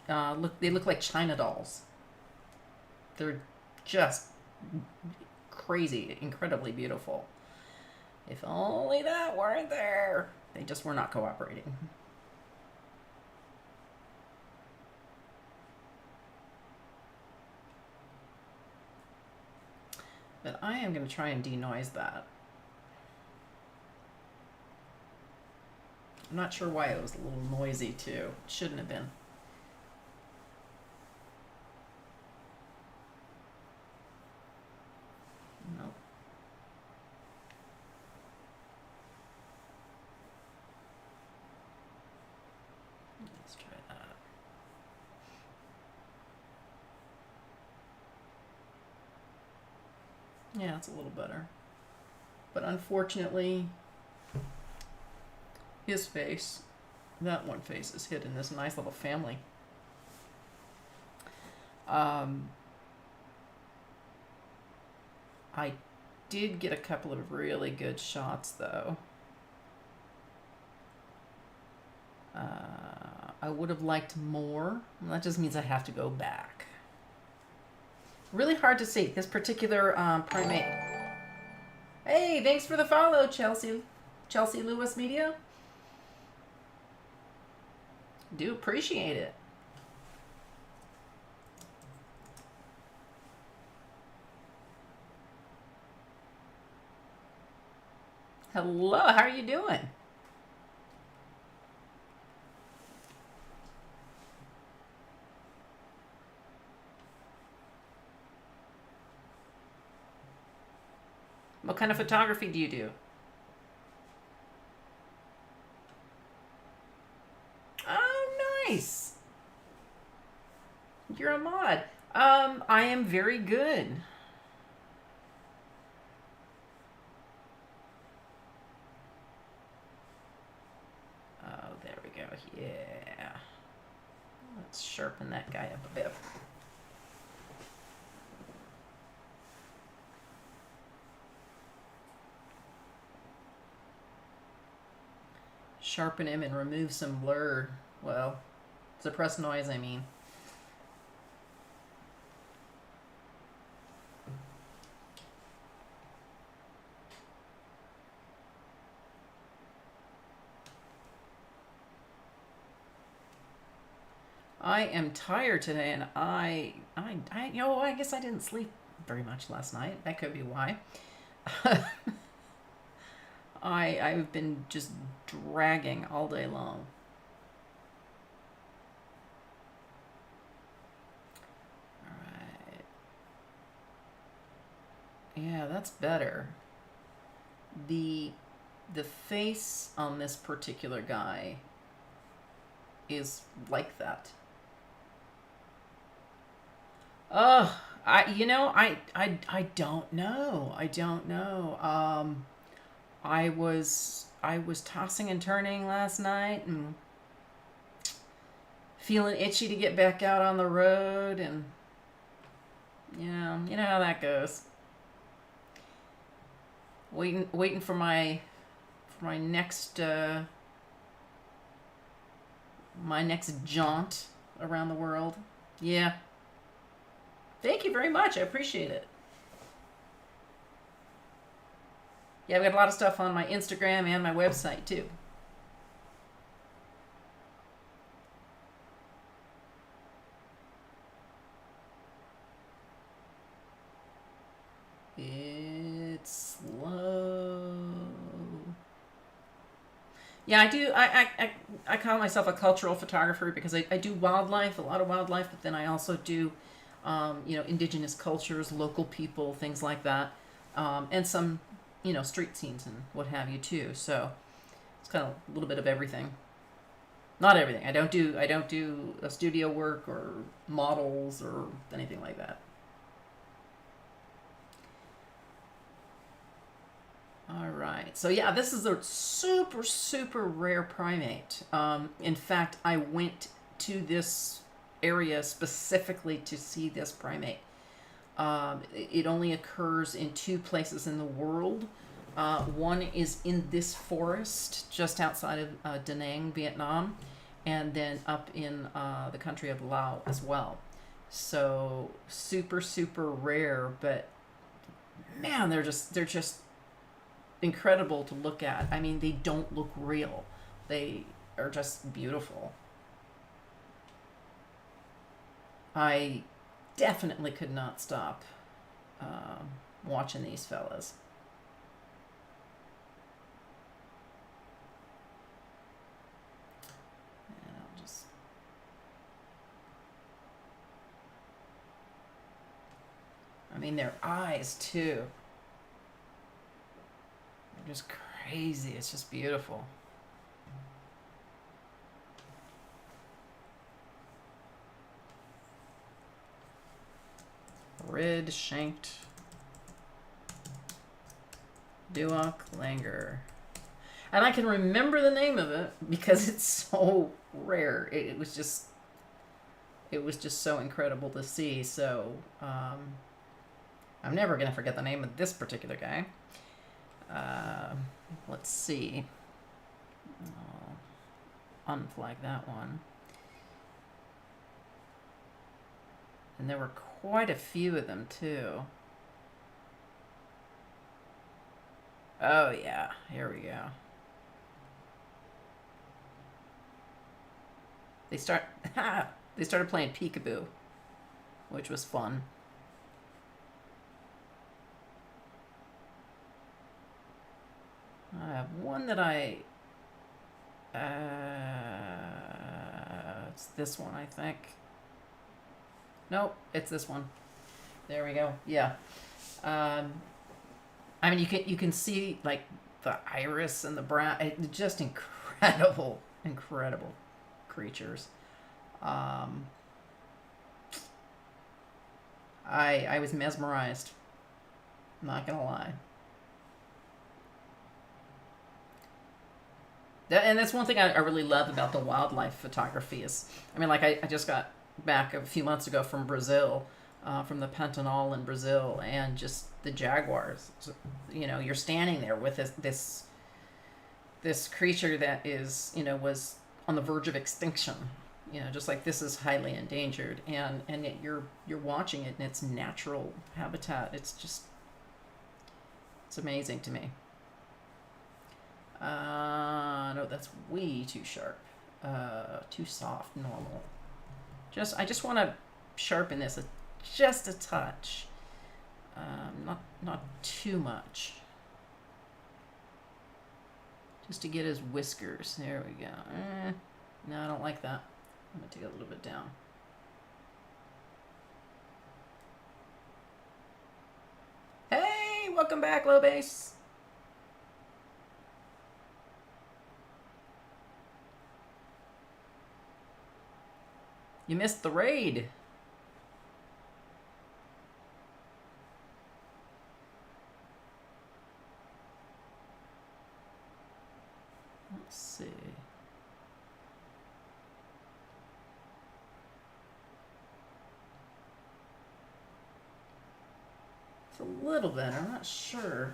They look like China dolls. They're just crazy, incredibly beautiful. If only that weren't there. They just were not cooperating. But I am going to try and denoise that. I'm not sure why it was a little noisy too. It shouldn't have been. Nope. Let's try that. Yeah, it's a little better. But unfortunately, his face, that one face is hid in this nice little family. I did get a couple of really good shots though. I would have liked more. That just means I have to go back. Really hard to see this particular primate. Hey, thanks for the follow, Chelsea Lewis Media. Do appreciate it. Hello, how are you doing? What kind of photography do you do? Oh, nice. You're a mod. I am very good. Oh, there we go. Yeah. Let's sharpen that guy up a bit. Sharpen him and remove some blur. Well, suppress noise, I mean. I am tired today, and I guess I didn't sleep very much last night. That could be why. I've been just dragging all day long. All right. Yeah, that's better. The face on this particular guy is like that. I don't know. I don't know. I was tossing and turning last night and feeling itchy to get back out on the road, and you know how that goes. Waiting for my next jaunt around the world. Yeah. Thank you very much. I appreciate it. Yeah, I've got a lot of stuff on my Instagram and my website too. It's slow. Yeah, I do. I call myself a cultural photographer because I do wildlife, a lot of wildlife, but then I also do, indigenous cultures, local people, things like that, and some, street scenes and what have you too. So it's kind of a little bit of everything. Not everything. I don't do a studio work or models or anything like that. All right. So yeah, this is a super super rare primate. In fact, I went to this area specifically to see this primate. It only occurs in two places in the world. One is in this forest just outside of Da Nang, Vietnam, and then up in the country of Laos as well. So super super rare, but man, they're just incredible to look at. I mean, they don't look real. They are just beautiful. I definitely could not stop watching these fellas. And I'll just. I mean, their eyes too. They're just crazy. It's just beautiful. Red shanked Duoc Langer. And I can remember the name of it because it's so rare. It was just so incredible to see. So I'm never gonna forget the name of this particular guy. Let's see. I'll unflag that one. And there were quite a few of them too. Oh yeah, here we go. They start they started playing peekaboo, which was fun. I have one that it's this one, I think. Nope, it's this one. There we go. Yeah. Um, I mean, you can see like the iris and the brown. Just incredible, incredible creatures. Um, I was mesmerized. I'm not gonna lie. And that's one thing I really love about the wildlife photography is, I mean, like I just got back a few months ago from Brazil, from the Pantanal in Brazil, and just the jaguars. So, you're standing there with this creature that was on the verge of extinction. Just like this is highly endangered, and yet you're watching it in its natural habitat. It's amazing to me. No, that's way too sharp. Too soft, normal. I just want to sharpen this just a touch. Not too much. Just to get his whiskers. There we go. No, I don't like that. I'm gonna take it a little bit down. Hey, welcome back, low base. You missed the raid. Let's see. It's a little better. I'm not sure.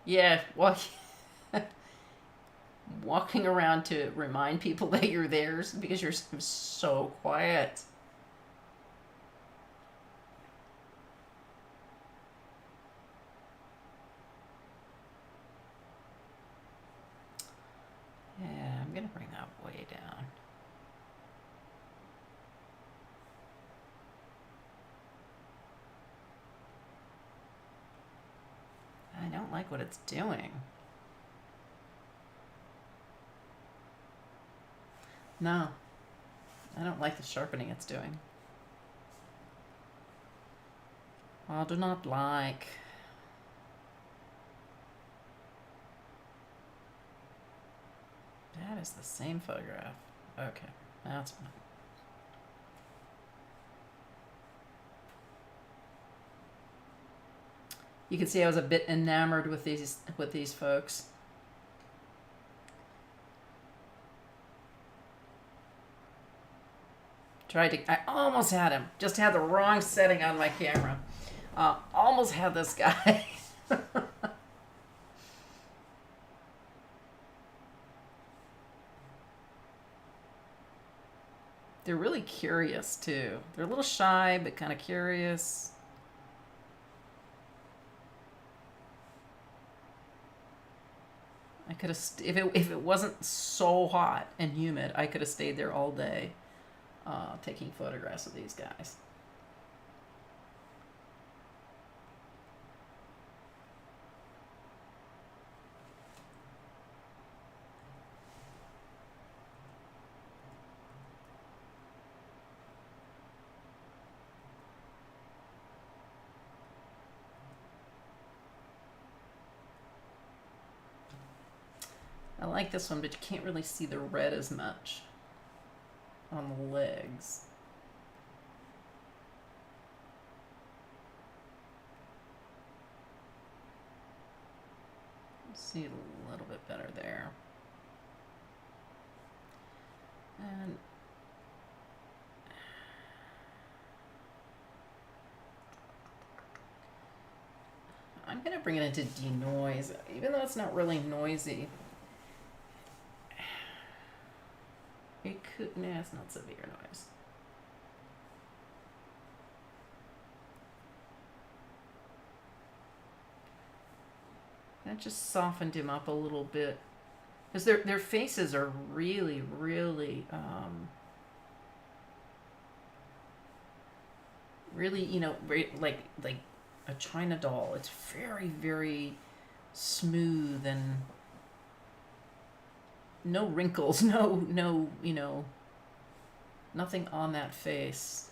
Yeah, walking around to remind people that you're there because you're so quiet. Yeah, I'm gonna bring that way down. like what it's doing. No, I don't like the sharpening it's doing. I do not like. That is the same photograph. Okay, that's fine. You can see I was a bit enamored with these folks. I almost had him. Just had the wrong setting on my camera. Almost had this guy. They're really curious too. They're a little shy, but kind of curious. I could have, if it wasn't so hot and humid, I could have stayed there all day, taking photographs of these guys. I like this one, but you can't really see the red as much on the legs. See a little bit better there. And I'm going to bring it into denoise, even though it's not really noisy. It could, nah, it's not severe noise. That just softened him up a little bit. Because their faces are really, really, really, you know, like a China doll. It's very, very smooth and no wrinkles, no, you know, nothing on that face.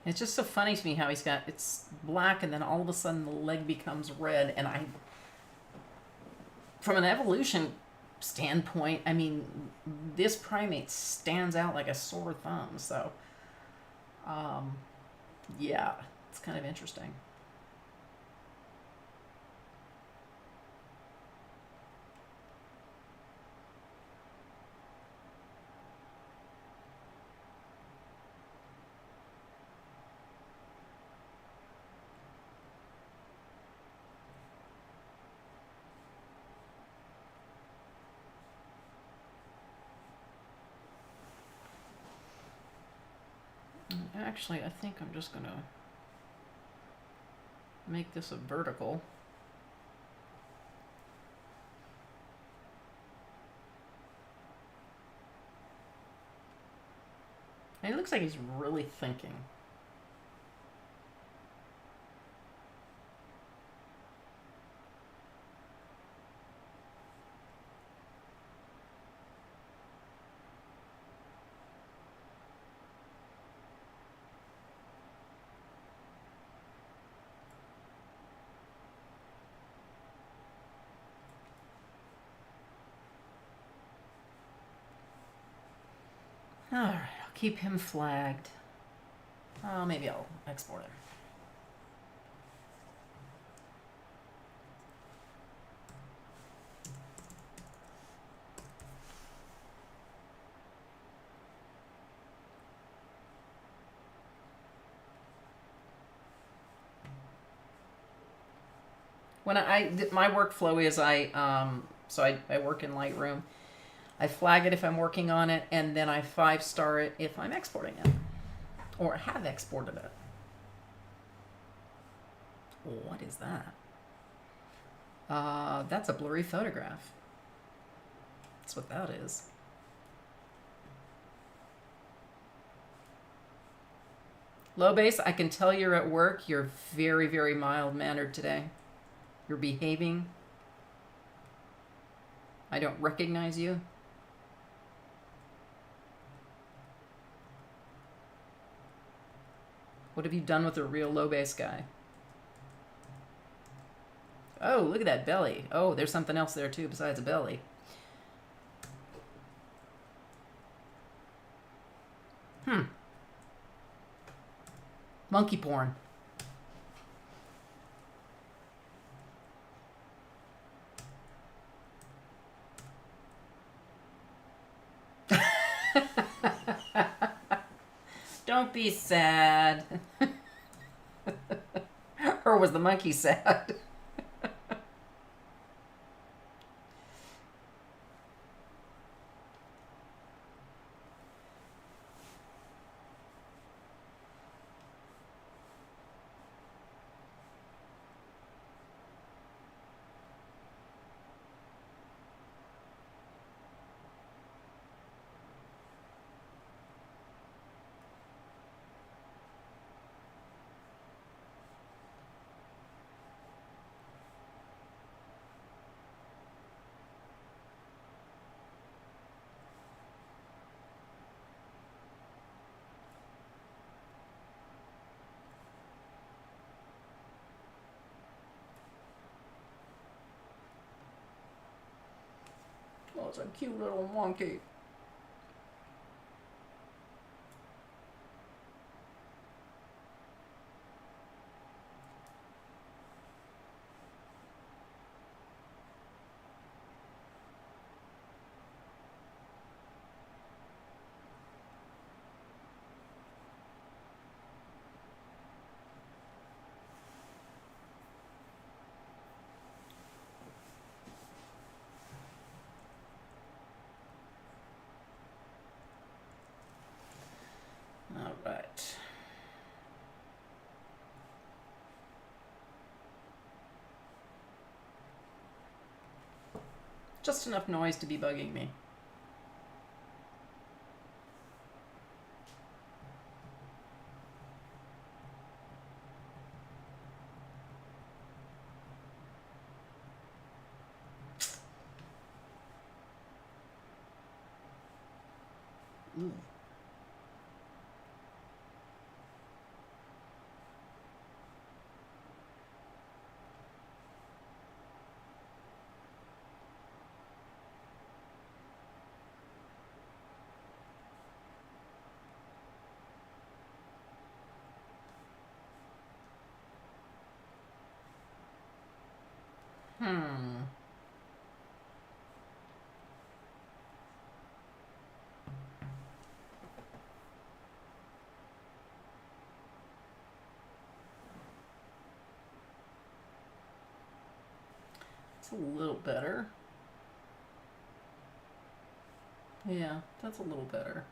It's just so funny to me how it's black and then all of a sudden the leg becomes red. And from an evolution standpoint, I mean, this primate stands out like a sore thumb. So, yeah, it's kind of interesting. Actually, I think I'm just gonna make this a vertical. And it looks like he's really thinking. Alright, I'll keep him flagged. Maybe I'll export him. When my workflow is I work in Lightroom. I flag it if I'm working on it, and then I 5-star it if I'm exporting it or have exported it. What is that? That's a blurry photograph. That's what that is. Low base, I can tell you're at work. You're very, very mild-mannered today. You're behaving. I don't recognize you. What have you done with a real low base guy? Oh, look at that belly. Oh, there's something else there too besides a belly. Monkey porn. Don't be sad. Or was the monkey sad? Oh, it's a cute little monkey. All right. Just enough noise to be bugging me. Ooh. It's a little better. Yeah, that's a little better.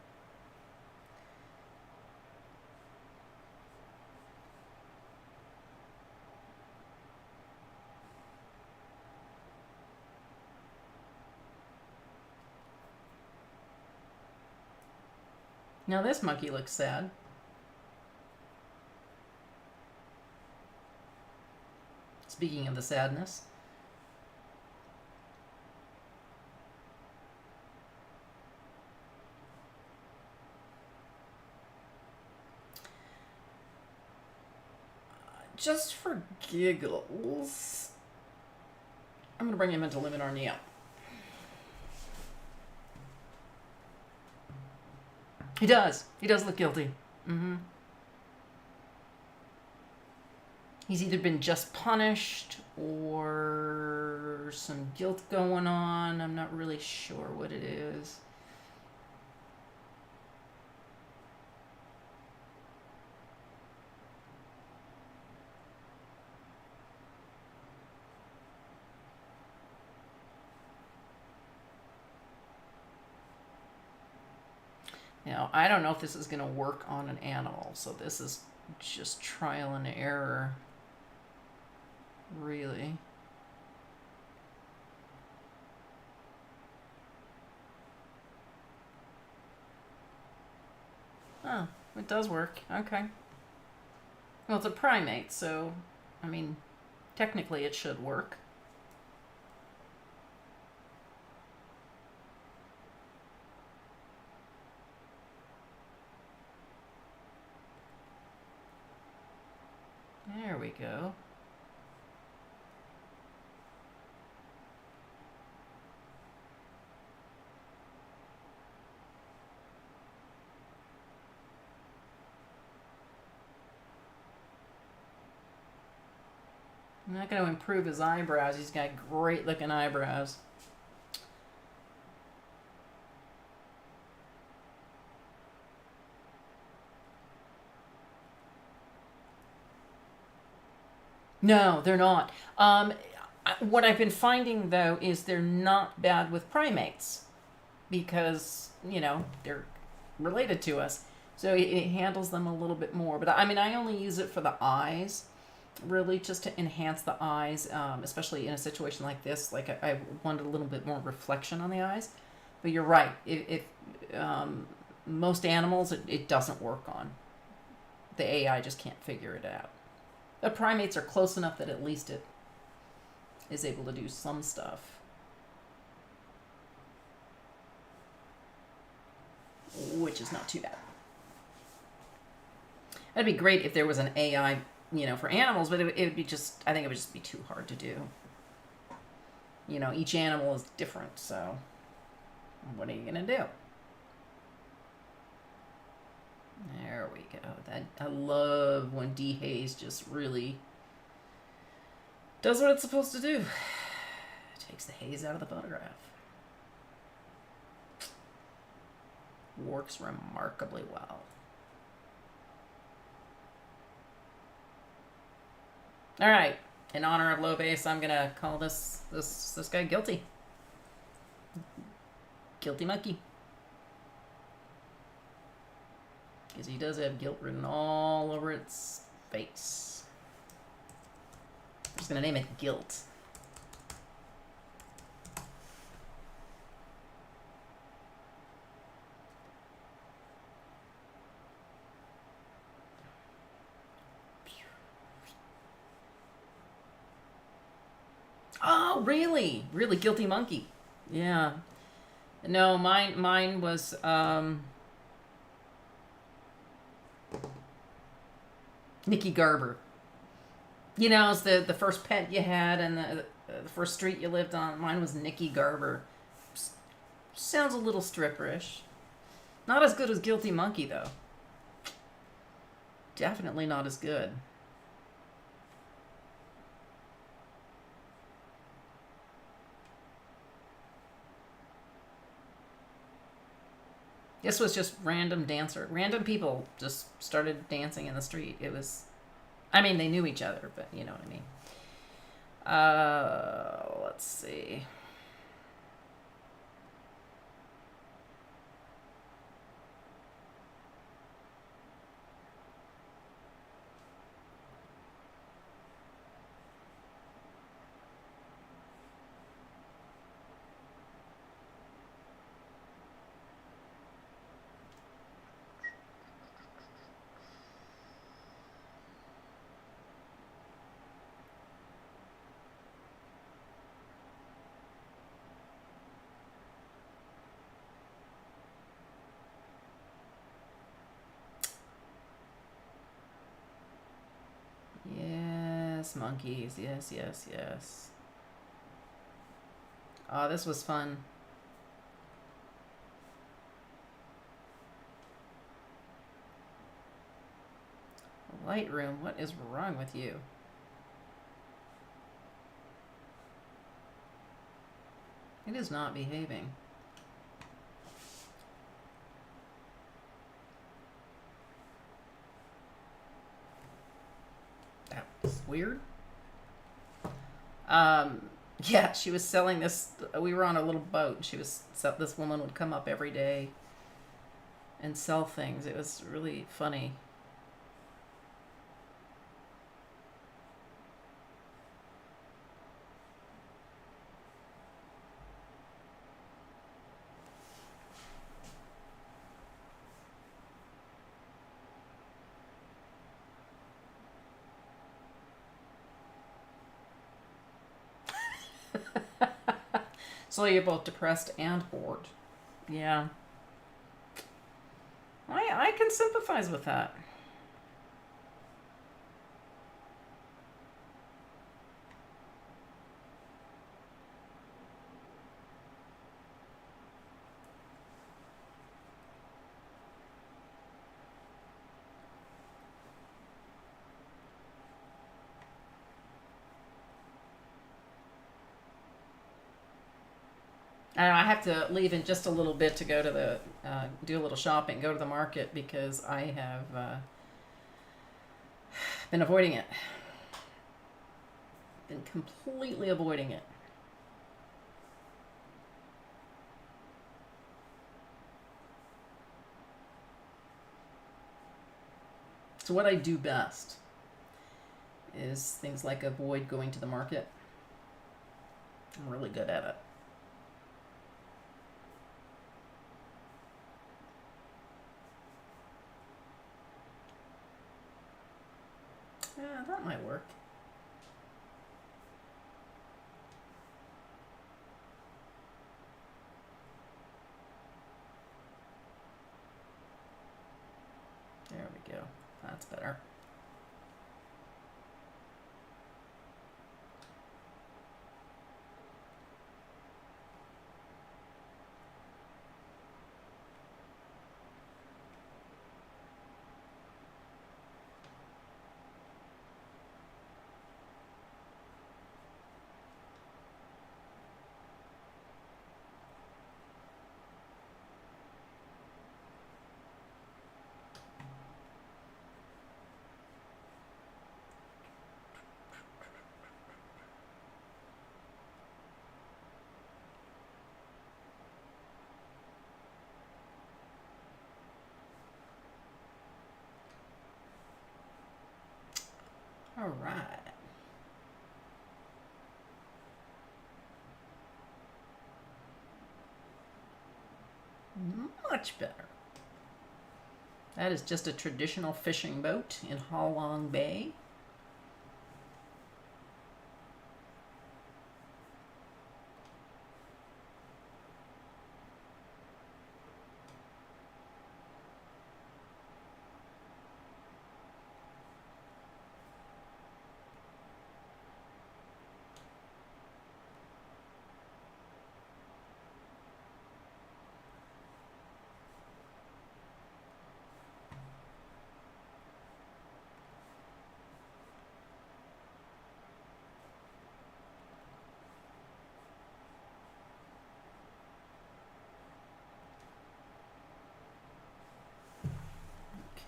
Now this monkey looks sad. Speaking of the sadness. Just for giggles, I'm going to bring him into Luminar Neo. He does. He does look guilty. He's either been just punished or some guilt going on. I'm not really sure what it is. Now, I don't know if this is going to work on an animal, so this is just trial and error, really. Oh, it does work. Okay. Well, it's a primate, so, I mean, technically it should work. There we go. I'm not going to improve his eyebrows. He's got great looking eyebrows. No, they're not. What I've been finding, though, is they're not bad with primates because, you know, they're related to us. So it handles them a little bit more. But I mean, I only use it for the eyes, really, just to enhance the eyes, especially in a situation like this. Like, I wanted a little bit more reflection on the eyes. But you're right. If most animals, it doesn't work on. The AI just can't figure it out. The primates are close enough that at least it is able to do some stuff. Which is not too bad. That'd be great if there was an AI, you know, for animals, but it would be just, I think it would just be too hard to do. You know, each animal is different, so what are you going to do? There we go. That I love when dehaze just really does what it's supposed to do. Takes the haze out of the photograph. Works remarkably well. All right. In honor of low base, I'm gonna call this guy guilty. Guilty monkey. Because he does have guilt written all over its face. I'm just going to name it Guilt. Oh, really? Really? Guilty monkey. Yeah. No, mine was... Nikki Garber. You know, it's the first pet you had and the first street you lived on. Mine was Nikki Garber. Sounds a little stripperish. Not as good as Guilty Monkey, though. Definitely not as good. This was just random dancer. Random people just started dancing in the street. It was, I mean, they knew each other, but you know what I mean. Let's see. Yes, monkeys. Yes, yes, yes. Oh, this was fun. Lightroom, what is wrong with you? It is not behaving. That was weird. Yeah, she was selling this. We were on a little boat. This woman would come up every day and sell things. It was really funny. So you're both depressed and bored. Yeah. I can sympathize with that. I have to leave in just a little bit to go to the do a little shopping, go to the market because I have been avoiding it. Been completely avoiding it. So what I do best is things like avoid going to the market. I'm really good at it. Yeah, that might work. There we go. That's better. All right. Much better. That is just a traditional fishing boat in Halong Bay.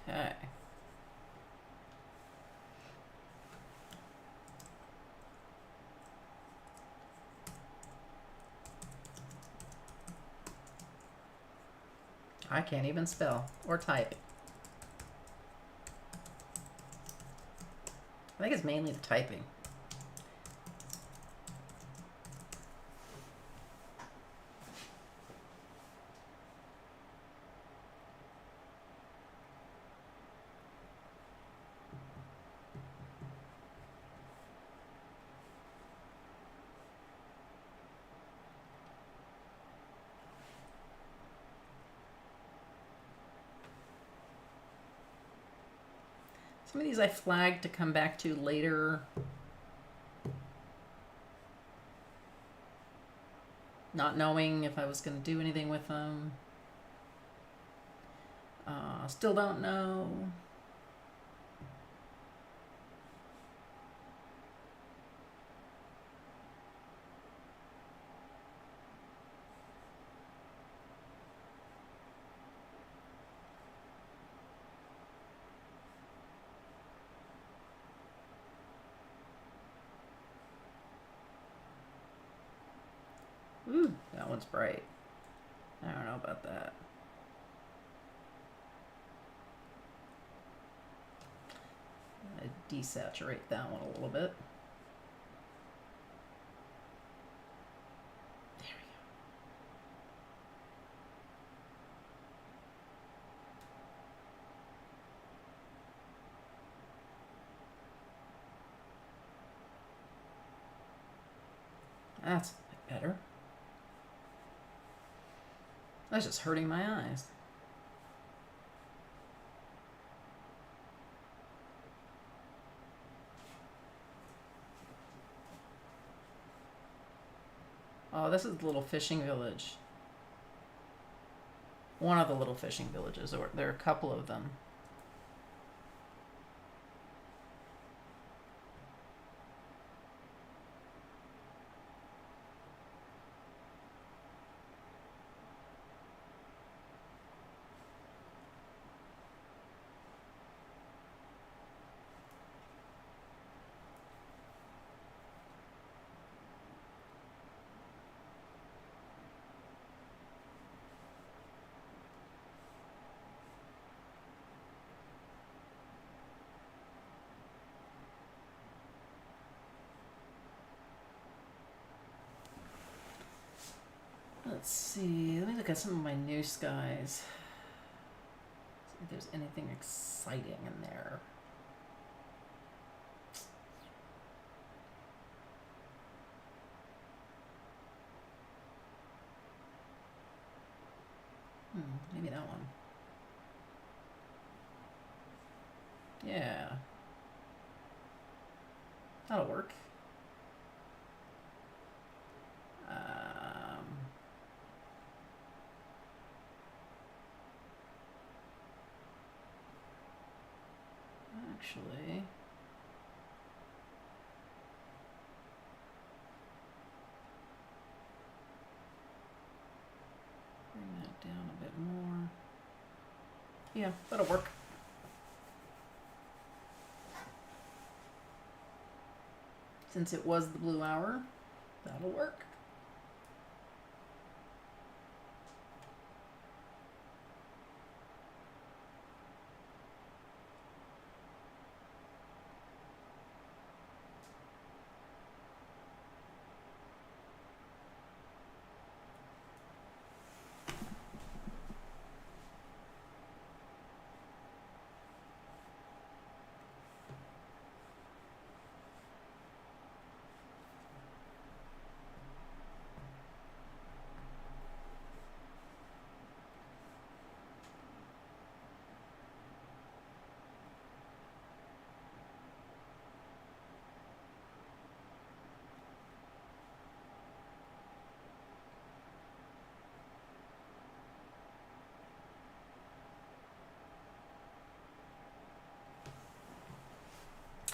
Okay. I can't even spell or type. I think it's mainly the typing. Some of these I flagged to come back to later. Not knowing if I was going to do anything with them. Still don't know. Ooh, that one's bright. I don't know about that. desaturate that one a little bit. There we go. That's a bit better. That's just hurting my eyes. Oh, this is the little fishing village. One of the little fishing villages, or there are a couple of them. Let's see. Let me look at some of my new skies. See if there's anything exciting in there. Maybe that one. Yeah. That'll work. Actually, bring that down a bit more. Yeah, that'll work. Since it was the blue hour, that'll work.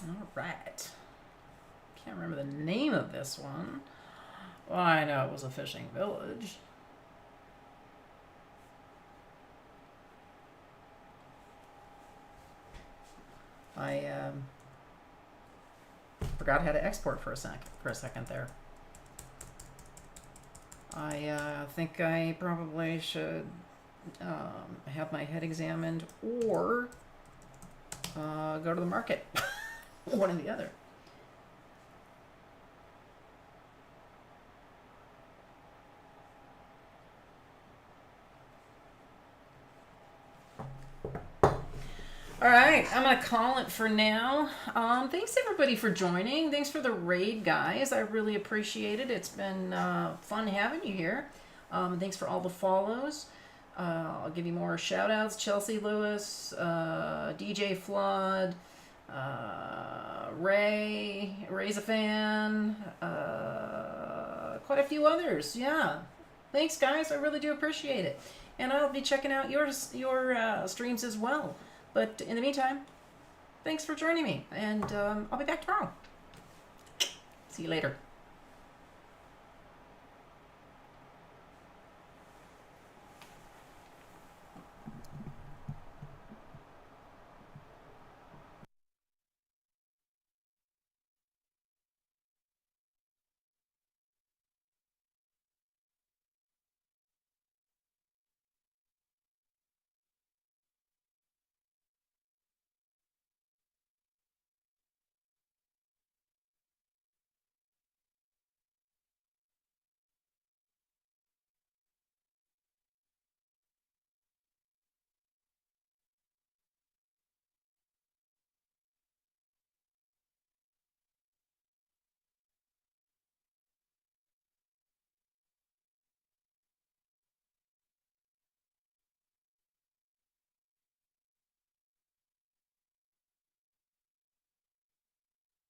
All right. Can't remember the name of this one. Well, I know it was a fishing village. I forgot how to export for a second there. I think I probably should have my head examined or go to the market. One or the other. All right, I'm gonna call it for now. Thanks everybody for joining. Thanks for the raid, guys. I really appreciate it. It's been fun having you here. Thanks for all the follows. I'll give you more shout outs. Chelsea Lewis, DJ Flood, Ray's a fan, quite a few others. Yeah, thanks guys, I really do appreciate it, and I'll be checking out your streams as well. But in the meantime, thanks for joining me, and I'll be back tomorrow. See you later.